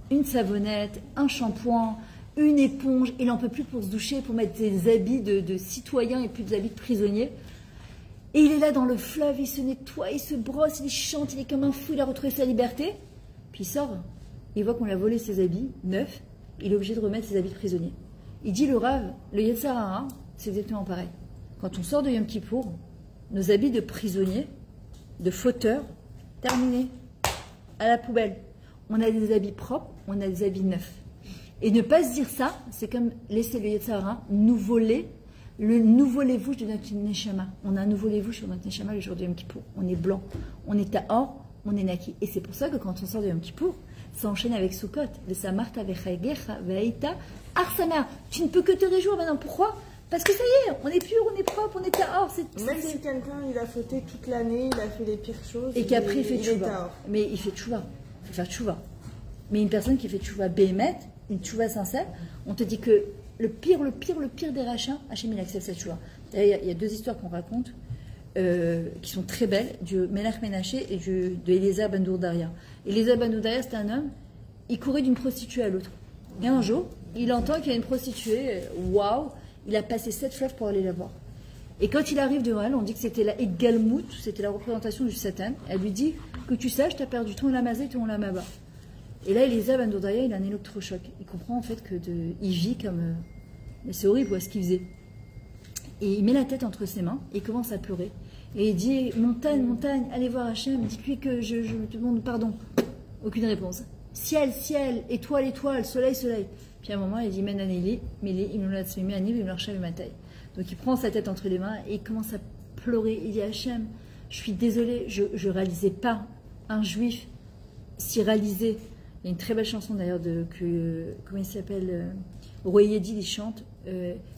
une savonnette, un shampoing, une éponge. Il n'en peut plus pour se doucher, pour mettre des habits de citoyen et plus des habits de prisonnier. Et il est là dans le fleuve, il se nettoie, il se brosse, il chante, il est comme un fou, il a retrouvé sa liberté. Puis il sort. Il voit qu'on lui a volé ses habits neufs, il est obligé de remettre ses habits de prisonnier. Il dit le Rav, le Yetzara, c'est exactement pareil. Quand on sort de Yom Kippour, nos habits de prisonnier, de fauteur, terminés, à la poubelle. On a des habits propres, on a des habits neufs. Et ne pas se dire ça, c'est comme laisser le Yetzara nous voler le nouveau lévouche de notre Neshama. On a un nouveau lévouche sur notre Neshama le jour de Yom Kippour. On est blanc, on est à or, on est naki. Et c'est pour ça que quand on sort de Yom Kippour, ça enchaîne avec Sukkot. Le Samarta vechagecha veita arsamer. Tu ne peux que te réjouir maintenant. Pourquoi? Parce que ça y est, on est pur, on est propre, on est tahor. Même si quelqu'un il a fauté toute l'année, il a fait les pires choses. Et qu'après il fait tchouva. Mais il fait tchouva. Il faut faire tchouva. Mais une personne qui fait tchouva béhémet, une tchouva sincère, on te dit que le pire des rachats, Hachem il accepte cette tchouva. Il y a 2 histoires qu'on raconte. qui sont très belles, du Melech Menaché et de Eliezer ben Dourdaria. Eliezer ben Dourdaria, c'était un homme, il courait d'une prostituée à l'autre. Et un jour, il entend qu'il y a une prostituée, waouh, il a passé 7 fleuves pour aller la voir. Et quand il arrive devant elle, on dit que c'était la Edgalmout, c'était la représentation du Satan. Elle lui dit que tu saches, tu as perdu ton Lamazé et ton Lamaba. Et là, Eliezer ben Dourdaria, il a un électrochoc. Il comprend en fait il vit comme. Mais c'est horrible, ce qu'il faisait. Et il met la tête entre ses mains et il commence à pleurer. Et il dit montagne, montagne, allez voir Hachem, dites-lui que je te demande pardon. Aucune réponse. Ciel, ciel, étoile, étoile, soleil, soleil. Puis à un moment, il dit Menaneli, Meli, Inulatsuimi, Anib, Imlarchav et Mataï. Donc il prend sa tête entre les mains et il commence à pleurer. Il dit Hachem, je suis désolé, je ne réalisais pas un juif si réalisé. Il y a une très belle chanson d'ailleurs comment il s'appelle Roy Yedid, il chante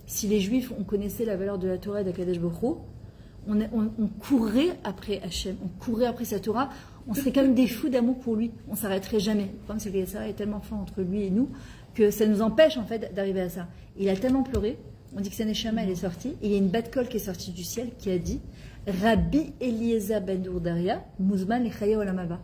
si les juifs, on connaissait la valeur de la Torah et d'Akadosh Baruch Hu, on courait après Hachem, on courait après sa Torah, on serait comme des fous d'amour pour lui, on ne s'arrêterait jamais. Le problème, c'est que ça est tellement fort entre lui et nous que ça nous empêche en fait d'arriver à ça. Il a tellement pleuré, on dit que sa neshama elle est sortie, et il y a une bat kol qui est sortie du ciel qui a dit Rabbi Eliezer ben Dourdaria, Muzman Lechaya Olamaba.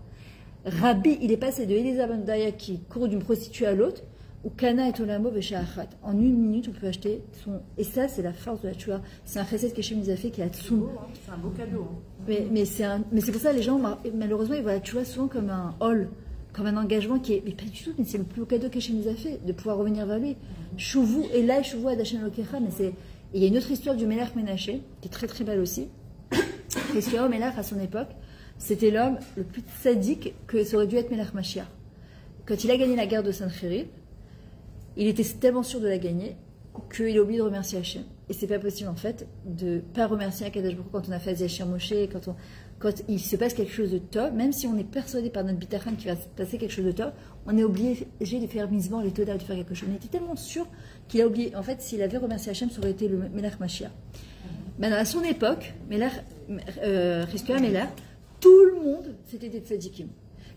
Rabbi, il est passé de Eliezer ben Dourdaria qui court d'une prostituée à l'autre, ou Kana et Olamo Beshaachat. En 1 minute, on peut acheter son. Et ça, c'est la force de la Tchouva. C'est un chesed qu'Hachem nous a fait qui est Hatsoum. C'est un beau cadeau. Mais c'est pour ça les gens, malheureusement, ils voient la Tchouva souvent comme un hall, comme un engagement qui est. Mais pas du tout, mais c'est le plus beau cadeau qu'Hachem nous a fait, de pouvoir revenir vers lui. Chouvou, et là, Chouvou Adachem Lokecha, mais c'est. Et il y a une autre histoire du Melech Menaché, qui est très très belle aussi. Parce que Melech, à son époque, c'était l'homme le plus sadique que ça aurait dû être Melech Mashiach. Quand il a gagné la guerre de Sancheriv, il était tellement sûr de la gagner qu'il a oublié de remercier Hachem. Et c'est pas possible en fait de pas remercier Akadosh Baruch Hu quand on a fait Yashir Moshe, quand il se passe quelque chose de top, même si on est persuadé par notre bitachon qu'il va se passer quelque chose de top, on est obligé de faire misement les todas, de faire quelque chose. On était tellement sûr qu'il a oublié. En fait, s'il avait remercié Hachem, ça aurait été le Melech Mashiach. Maintenant, à son époque, Chizkiyahu Melech, tout le monde c'était des tzadikim.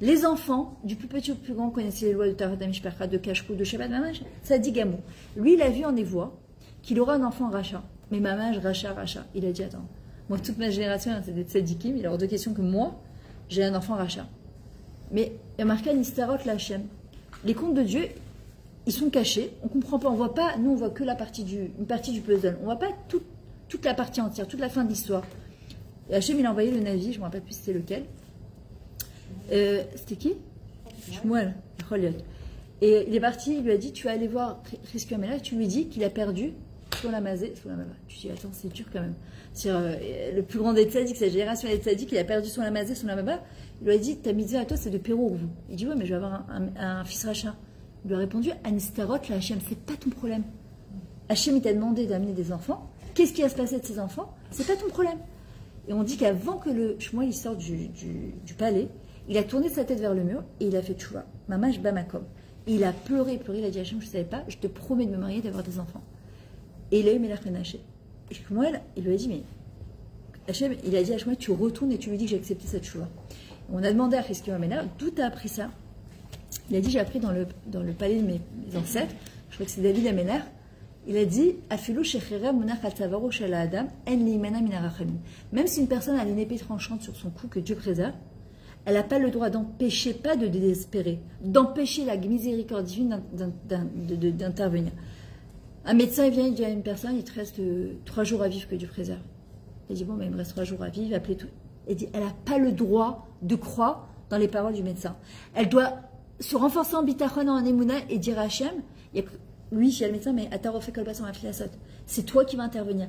Les enfants, du plus petit au plus grand, connaissaient les lois de Tarat Mishpacha, de Kashrut, de Shabbat, Mamaj, ça dit Gamou. Lui, il a vu en évoie qu'il aura un enfant Racha. Mais Mamaj, Racha. Il a dit, attends, moi, toute ma génération, c'est des tzadikim, il est hors de question que moi, j'ai un enfant Racha. Mais il y a marqué Nistarot Lachem. Les contes de Dieu, ils sont cachés, on ne comprend pas, on voit pas, nous, on voit que une partie du puzzle. On voit pas toute la partie entière, toute la fin de l'histoire. Et Hachem, il a envoyé le Navi, je ne me rappelle plus c'était lequel. C'était qui Shmuel, et il est parti, il lui a dit tu vas aller voir Chizkiyahu Melech, tu lui dis qu'il a perdu son Lamazé, son Lamaba. Tu dis attends, c'est dur quand même. Le plus grand des tzaddik, sa génération des tzaddik, il a perdu son Lamazé, son Lamaba. Il lui a dit ta mitzvah à toi c'est de Pérou. Il dit ouais mais je vais avoir un fils Racha. Il lui a répondu Anistarot la Hachem, c'est pas ton problème. Hachem il t'a demandé d'amener des enfants. Qu'est-ce qui va se passer de ces enfants? C'est pas ton problème. Et on dit qu'avant que le Shmuel il sorte du palais, il a tourné sa tête vers le mur et il a fait tchouva. Mamash bamakom. Il a pleuré, il a dit Hachem, je ne savais pas, je te promets de me marier, d'avoir des enfants. Et il a eu Melech Menaché. Et Shmuel, il lui a dit, mais Hachem, il a dit à Shmuel, tu retournes et tu lui dis que j'ai accepté cette tchouva. On a demandé à Chizkiyahu Melech, d'où tu as appris ça? Il a dit, j'ai appris dans le palais de mes ancêtres, je crois que c'est David Amelech, il a dit, même si une personne a une épée tranchante sur son cou que Dieu préserve, elle n'a pas le droit d'empêcher, pas de désespérer, d'empêcher la miséricorde divine d'intervenir. Un médecin, il vient, il dit à une personne, il te reste 3 jours à vivre que Dieu préserve. Il dit, bon, mais il me reste 3 jours à vivre, appelez tout. Il dit, elle n'a pas le droit de croire dans les paroles du médecin. Elle doit se renforcer en bitachon, en émouna et dire à Hachem, lui, il y a le médecin, mais Ata refait kolbas en filasot. C'est toi qui vas intervenir.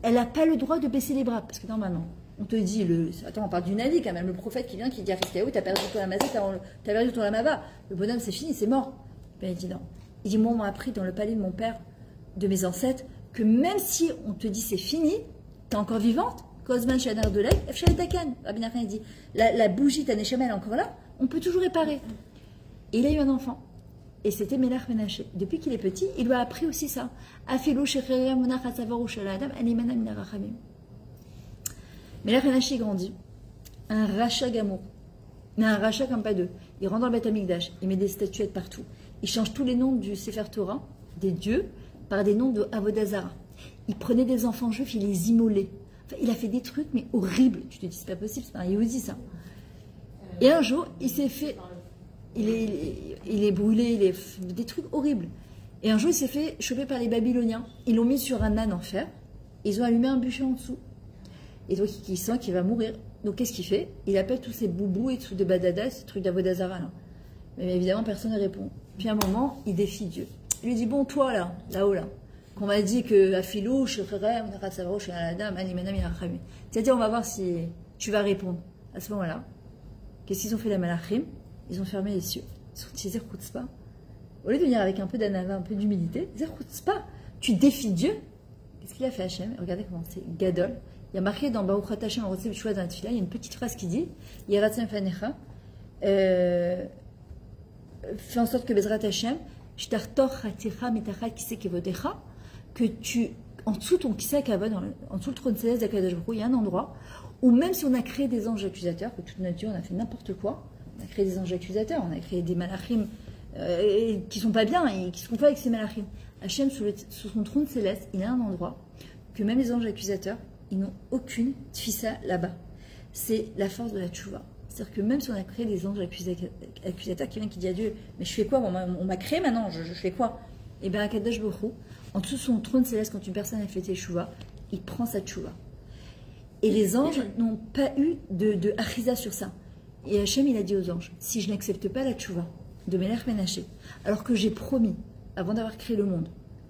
Elle n'a pas le droit de baisser les bras, parce que normalement, on te dit, attends, on parle du Navi quand même, le prophète qui vient, qui dit à Chizkiyahu, t'as perdu ton Lamazé, t'as perdu ton Lamaba. Le bonhomme, c'est fini, c'est mort. Ben, il dit non. Il dit, moi, on m'a appris dans le palais de mon père, de mes ancêtres, que même si on te dit c'est fini, t'es encore vivante, Kozman Shadar de l'Aïk, Efshal Takan. Rabbi Nachman dit, la bougie, ta neshama, elle est encore là, on peut toujours réparer. Et il a eu un enfant. Et c'était Melech Menaché. Depuis qu'il est petit, il lui a appris aussi ça. Afilo Shecheria Monach Hatzavaru Shel Adam, Animana Min Harachamim. Melech Menaché grandit. Un rachat gamour. Mais un rachat comme pas deux. Il rentre dans le Beth Amikdash. Il met des statuettes partout. Il change tous les noms du Sefer Torah, des dieux, par des noms de Avodazara. Il prenait des enfants juifs, il les immolait. En Enfin, il a fait des trucs, mais horribles. Tu te dis, c'est pas possible, c'est un Yehudi, ça. Et un jour, il s'est fait... Il est brûlé, des trucs horribles. Et un jour, il s'est fait choper par les Babyloniens. Ils l'ont mis sur un âne en fer. Ils ont allumé un bûcher en dessous. Et donc, il sent qu'il va mourir. Donc, qu'est-ce qu'il fait? Il appelle tous ces boubous et tous de badada, ces trucs d'Avodazara, là. Mais évidemment, personne ne répond. Puis à un moment, il défie Dieu. Il lui dit, bon, toi, là-haut, là, qu'on m'a dit que à Philou, je ferais, on ira savoir, je suis à la dame, c'est-à-dire, on va voir si tu vas répondre. À ce moment-là, qu'est-ce qu'ils ont fait, la malachim? Ils ont fermé les cieux. Ils ont utilisé Chutzpah. Au lieu de venir avec un peu d'anava, un peu d'humilité, ils disent Chutzpah, tu défies Dieu. Qu'est-ce qu'il a fait Hachem? Regardez comment c'est Gadol. Il y a marqué dans Baruch Ata Hashem, dans la Tefila, il y a une petite phrase qui dit Yeratzem Fanecha, fais en sorte que Bezrat Hashem, que tu, en dessous ton Kisei Kavod, en dessous le trône céleste d'Akadosh Baruch Hu, il y a un endroit où même si on a créé des anges accusateurs, que toute notre Dieu, on a fait n'importe quoi, on a créé des anges accusateurs, on a créé des malachim qui sont pas bien et qui se font pas avec ces malachim. Hachem, sous son trône céleste, il a un endroit que même les anges accusateurs, ils n'ont aucune tfissa là-bas. C'est la force de la tchouva. C'est-à-dire que même si on a créé des anges accusateurs qui viennent qui disent à Dieu, mais je fais quoi? On m'a créé maintenant, je fais quoi? Et bien, Akadosh Baruch Hu, en dessous de son trône céleste, quand une personne a fait tchouva, il prend sa tchouva. Et les anges n'ont pas eu de achisa sur ça. Et Hachem, il a dit aux anges, si je n'accepte pas la tchouva de Melech Menaché, alors que j'ai promis, avant d'avoir créé le monde,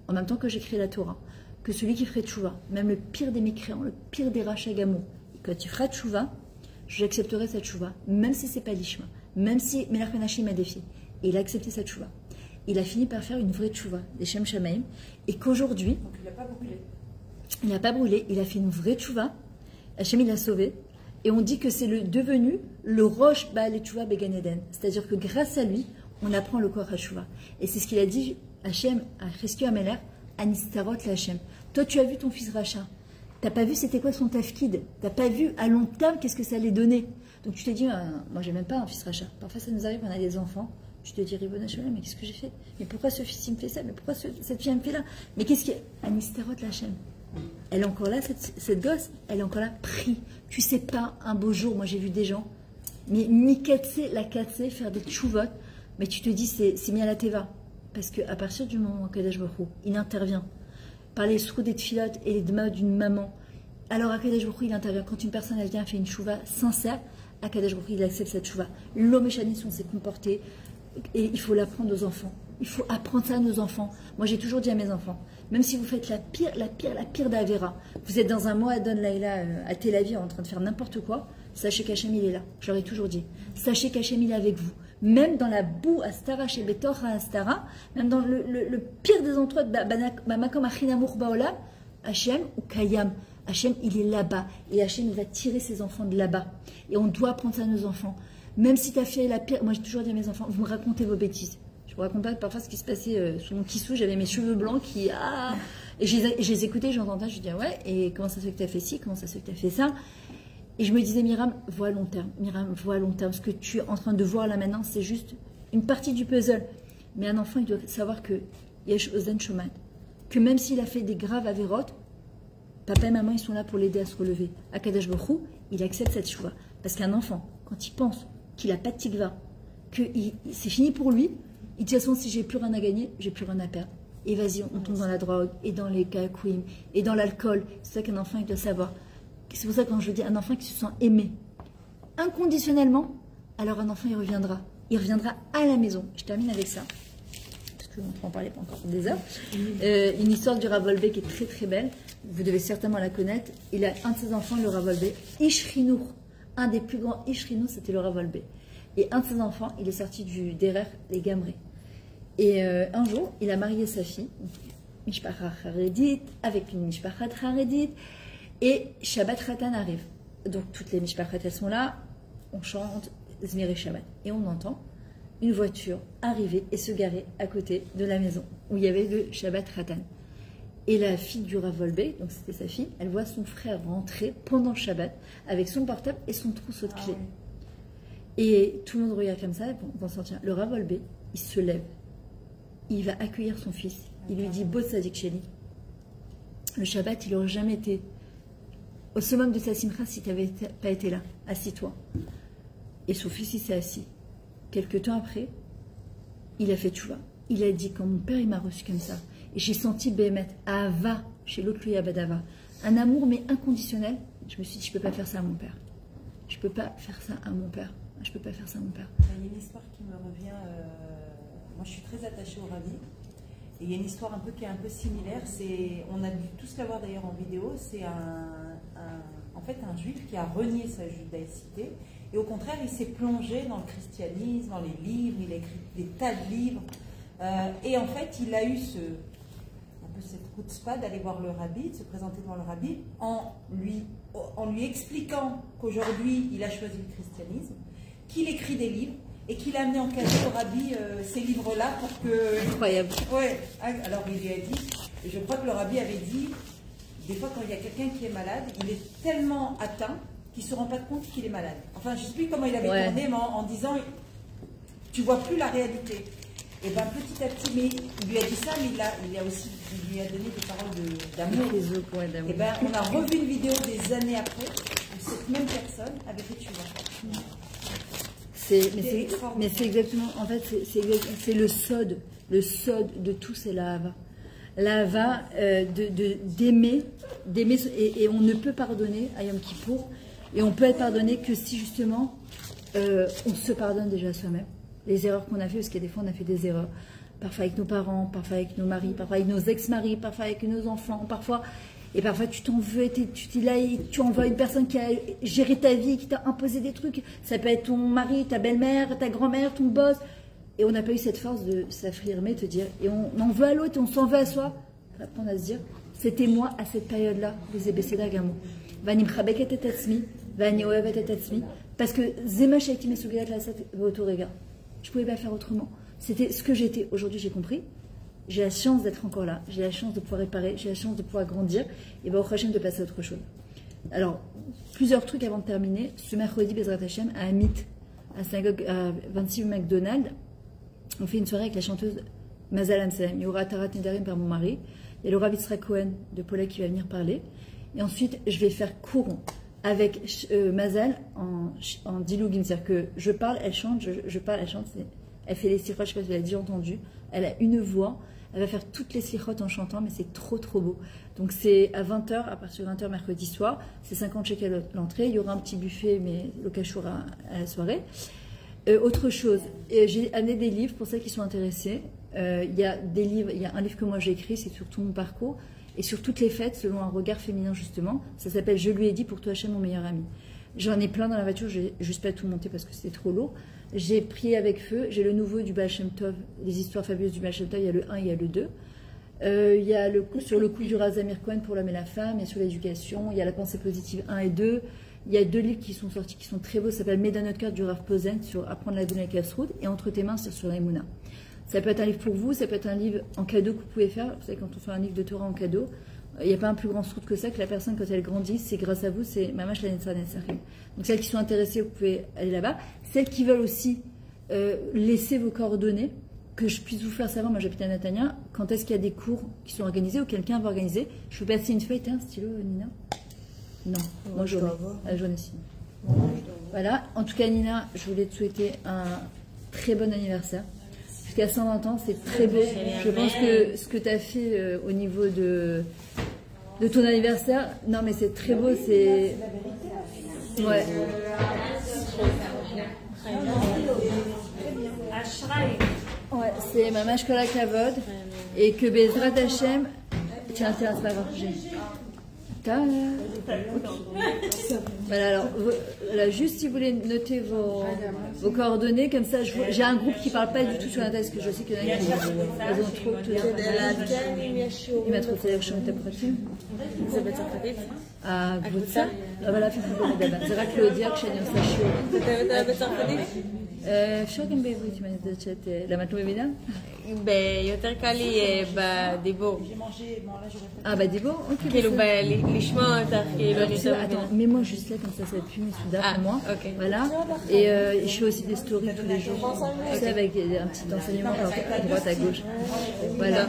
en même temps que j'ai créé la Torah, que celui qui ferait tchouva, même le pire des mécréants, le pire des rachats gamou, quand il fera tchouva, j'accepterai cette tchouva, même si c'est pas l'ishma, même si Melech Menaché m'a défié. Et il a accepté cette tchouva. Il a fini par faire une vraie tchouva, des Shem Shamaim, et qu'aujourd'hui... Donc il n'a pas brûlé. Il n'a pas brûlé, il a fait une vraie tchouva, Hachem il l'a sauvé, et on dit que c'est devenu le Rosh Baal Tchouva Began Eden. C'est-à-dire que grâce à lui, on apprend le corps Hachouva. Et c'est ce qu'il a dit Hachem à Cheskia Ameler, Anistarot la Hachem. Toi, tu as vu ton fils Racha. T'as pas vu c'était quoi son tafkid. T'as pas vu à long terme qu'est-ce que ça allait donner. Donc tu t'es dit, moi j'ai même pas un fils Racha. Parfois ça nous arrive, on a des enfants. Tu te dis, Ribon Hachem, mais qu'est-ce que j'ai fait? Mais pourquoi ce fils il me fait ça? Mais pourquoi cette fille elle me fait là? Mais qu'est-ce qu'il y a? Anistarot la Hachem. Elle est encore là, cette gosse, elle est encore là, prie. Tu sais pas, un beau jour, moi j'ai vu des gens, mais ni la katsé, faire des tchouvot, mais tu te dis, c'est mis à la teva. Parce qu'à partir du moment où Akadosh Baruch Hu, il intervient, par les sous des tfilotes et les dmas d'une maman, alors Akadosh Baruch Hu, il intervient. Quand une personne, elle vient, fait une chouva sincère, Akadosh Baruch Hu, il accepte cette chouva. L'homme échanis, on s'est comporté, et il faut l'apprendre aux enfants. Il faut apprendre ça à nos enfants. Moi, j'ai toujours dit à mes enfants, même si vous faites la pire d'Avera, vous êtes dans un mois à Don Laïla, à Tel Aviv, en train de faire n'importe quoi, sachez qu'Hachem, il est là. Je leur ai toujours dit. Sachez qu'Hachem, il est avec vous. Même dans la boue Astara, chez Betor Astara, même dans le pire des endroits de Makom Achinamour Baolam, Hachem ou Kayam, Hachem, il est là-bas. Et Hachem, il va tirer ses enfants de là-bas. Et on doit apprendre ça à nos enfants. Même si ta fille est la pire, moi j'ai toujours dit à mes enfants, vous me racontez vos bêtises. Je vous raconte pas parfois ce qui se passait sous mon kissou, j'avais mes cheveux blancs qui... Et je les écoutais, j'entendais, je disais ouais, et comment ça se fait que tu as fait ci, comment ça se fait que tu as fait ça? Et je me disais, Myriam, vois à long terme, vois à long terme. Ce que tu es en train de voir là maintenant, c'est juste une partie du puzzle. Mais un enfant, il doit savoir que Yesh Ozen Shoman, que même s'il a fait des graves avérotes, papa et maman, ils sont là pour l'aider à se relever. Akadosh Baruch Hu, il accepte cette choix. Parce qu'un enfant, quand il pense qu'il n'a pas de tikva, que c'est fini pour lui, il dit, de toute façon, si j'ai plus rien à gagner, j'ai plus rien à perdre. Et vas-y, on tombe dans la drogue, et dans les kakouim, et dans l'alcool. C'est ça qu'un enfant, il doit savoir. C'est pour ça que quand je dis un enfant qui se sent aimé inconditionnellement, alors un enfant, il reviendra. Il reviendra à la maison. Je termine avec ça. Parce qu'on peut en parler pas encore des heures. Une histoire du Rav Wolbe qui est très très belle. Vous devez certainement la connaître. Il a un de ses enfants, le Rav Wolbe, Ishrinour. Un des plus grands Ishrinour, c'était le Rav Wolbe. Et un de ses enfants, il est sorti du Derer, les Gamré. Et un jour, il a marié sa fille, Mishpachat Haredit, avec une Mishpachat Haredit. Et Shabbat Ratan arrive. Donc toutes les Mishpachat, elles sont là. On chante Zmiri Shabbat. Et on entend une voiture arriver et se garer à côté de la maison où il y avait le Shabbat Ratan. Et la fille du Rav Wolbe, donc c'était sa fille, elle voit son frère rentrer pendant le Shabbat avec son portable et son trousseau de clés. Et tout le monde regarde comme ça, ils vont sortir. Le Rav Wolbe, il se lève. Il va accueillir son fils. Il lui dit, Bo Tzadik Sheli. Le Shabbat, il n'aurait jamais été au summum de sa simcha, si tu n'avais pas été là, assis-toi. Et son fils, il s'est assis. Quelques temps après, il a fait tchouva. Il a dit, quand mon père il m'a reçu comme ça, et j'ai senti Béhémet, Ahava, chez l'autre lui Abadava, un amour mais inconditionnel, je me suis dit, je ne peux pas faire ça à mon père. Je ne peux pas faire ça à mon père. Je ne peux pas faire ça à mon père. Il y a une histoire qui me revient. Moi, je suis très attachée au Rabbi. Et il y a une histoire un peu qui est un peu similaire. On a dû tous la voir d'ailleurs en vidéo. C'est en fait un juif qui a renié sa judaïcité. Et au contraire, il s'est plongé dans le christianisme, dans les livres. Il a écrit des tas de livres. Et en fait, il a eu un peu cette chutzpah d'aller voir le Rabbi, de se présenter devant le Rabbi, en lui expliquant qu'aujourd'hui, il a choisi le christianisme, qu'il écrit des livres et qu'il a amené en cadeau au Rabbi ces livres-là pour que... Incroyable. Ouais. Alors il lui a dit, et je crois que le Rabbi avait dit, des fois quand il y a quelqu'un qui est malade, il est tellement atteint qu'il ne se rend pas compte qu'il est malade. Enfin, je ne sais plus comment il avait tourné, mais en disant, tu ne vois plus la réalité. Et bien petit à petit, mais il lui a dit ça, mais il lui a donné des paroles d'amour. Et bien on a revu une vidéo des années après, où cette même personne avait fait tchouva. Mais c'est exactement, en fait, c'est le sod de tout, c'est l'ahava. L'ahava d'aimer, et on ne peut pardonner à Yom Kippour, et on peut être pardonné que si justement on se pardonne déjà à soi-même. Les erreurs qu'on a fait, parce qu'il y a des fois on a fait des erreurs, parfois avec nos parents, parfois avec nos maris, parfois avec nos ex-maris, parfois avec nos enfants, et parfois tu t'en veux, tu envoies une personne qui a géré ta vie, qui t'a imposé des trucs, ça peut être ton mari, ta belle-mère, ta grand-mère, ton boss, et on n'a pas eu cette force de s'affirmer, te dire, et on en veut à l'autre, et on s'en veut à soi, on va apprendre à se dire, c'était moi à cette période-là, les ébécéda gamo, vanim chabeket et tatsmi, vani oevet et tatsmi, parce que zema shaiti mesugilat la sat votorega. Je ne pouvais pas faire autrement. C'était ce que j'étais. Aujourd'hui, j'ai compris. J'ai la chance d'être encore là. J'ai la chance de pouvoir réparer. J'ai la chance de pouvoir grandir. Et bien, au prochain, de passer à autre chose. Alors, plusieurs trucs avant de terminer. Ce mercredi, Bezrat Hashem, à Amit, à synagogue à 26 McDonald's, on fait une soirée avec la chanteuse Mazal Amsalem. Il y aura Tarat Nedarim par mon mari. Il y a le Rav Yitzhak Cohen de Paulette qui va venir parler. Et ensuite, je vais faire cours avec Mazal en dilougim, c'est-à-dire que je parle, elle chante, je parle, elle chante, elle fait les slichot, je ne sais pas si vous l'avez déjà entendu, elle a une voix, elle va faire toutes les slichot en chantant, mais c'est trop beau. Donc c'est à 20h, à partir de 20h mercredi soir, c'est 50 shekels l'entrée, il y aura un petit buffet, mais le cachour à la soirée. Autre chose, j'ai amené des livres pour celles qui sont intéressées, il y a des livres, il y a un livre que moi j'ai écrit, c'est sur tout mon parcours, et sur toutes les fêtes, selon un regard féminin justement. Ça s'appelle « Je lui ai dit pour toi, Hachem, mon meilleur ami ». J'en ai plein dans la voiture, je n'ai juste pas tout monté parce que c'était trop lourd. J'ai prié avec feu, j'ai le nouveau du Baal Shem Tov, les histoires fabuleuses du Baal Shem Tov, il y a le 1, il y a le 2. Il y a sur le coup du Razamir Cohen pour l'homme et la femme, et sur l'éducation, il y a la pensée positive 1 et 2. Il y a 2 livres qui sont sortis, qui sont très beaux, ça s'appelle « Mets dans notre cœur » du Rav Posen, sur apprendre la donner avec Kasroud, et Entre tes mains, c'est sur la Emouna. Ça peut être un livre pour vous, ça peut être un livre en cadeau que vous pouvez faire. Vous savez, quand on fait un livre de Torah en cadeau, il n'y a pas un plus grand sroute que ça, que la personne, quand elle grandit, c'est grâce à vous, c'est Mamash la Netzar Netzachim. Donc celles qui sont intéressées, vous pouvez aller là-bas. Celles qui veulent aussi laisser vos coordonnées, que je puisse vous faire savoir, moi j'habite à Natania, quand est-ce qu'il y a des cours qui sont organisés ou quelqu'un va organiser. Je peux passer une feuille, t'as un stylo, Nina? Non, moi je la journée ci. Voilà, en tout cas Nina, je voulais te souhaiter un très bon anniversaire. Jusqu'à 120 ans, c'est très beau. Je pense que ce que tu as fait au niveau de ton anniversaire, non mais c'est très beau, c'est... Ouais. Ouais, c'est Mamash Kol HaKavod. Et que Bezrat Hashem... Tiens, c'est pas grave, j'ai... Voilà, alors voilà, juste si vous voulez noter vos coordonnées, comme ça j'ai un groupe qui ne parle pas du tout sur Internet, parce que je sais qu'il y en a qui ont trop il m'a trop fait sur Internet. Ah, קבוצה? אבל אף אחד לא מדבר, זה רק להודיע כשאני עושה שיעור. אתה מדבר בצרפתית? אפשר גם בעברית, אם אני יודעת שאת... למה את לא מבינה? יותר קל לי בדיבור. בדיבור? אוקיי. כאילו לשמוע אותך, כאילו Attends, mets-moi juste là, comme ça va être plus soudain pour moi. Voilà. Et je fais aussi des stories tous les jours. Tu sais, avec un petit enseignement à droite, à gauche. Voilà.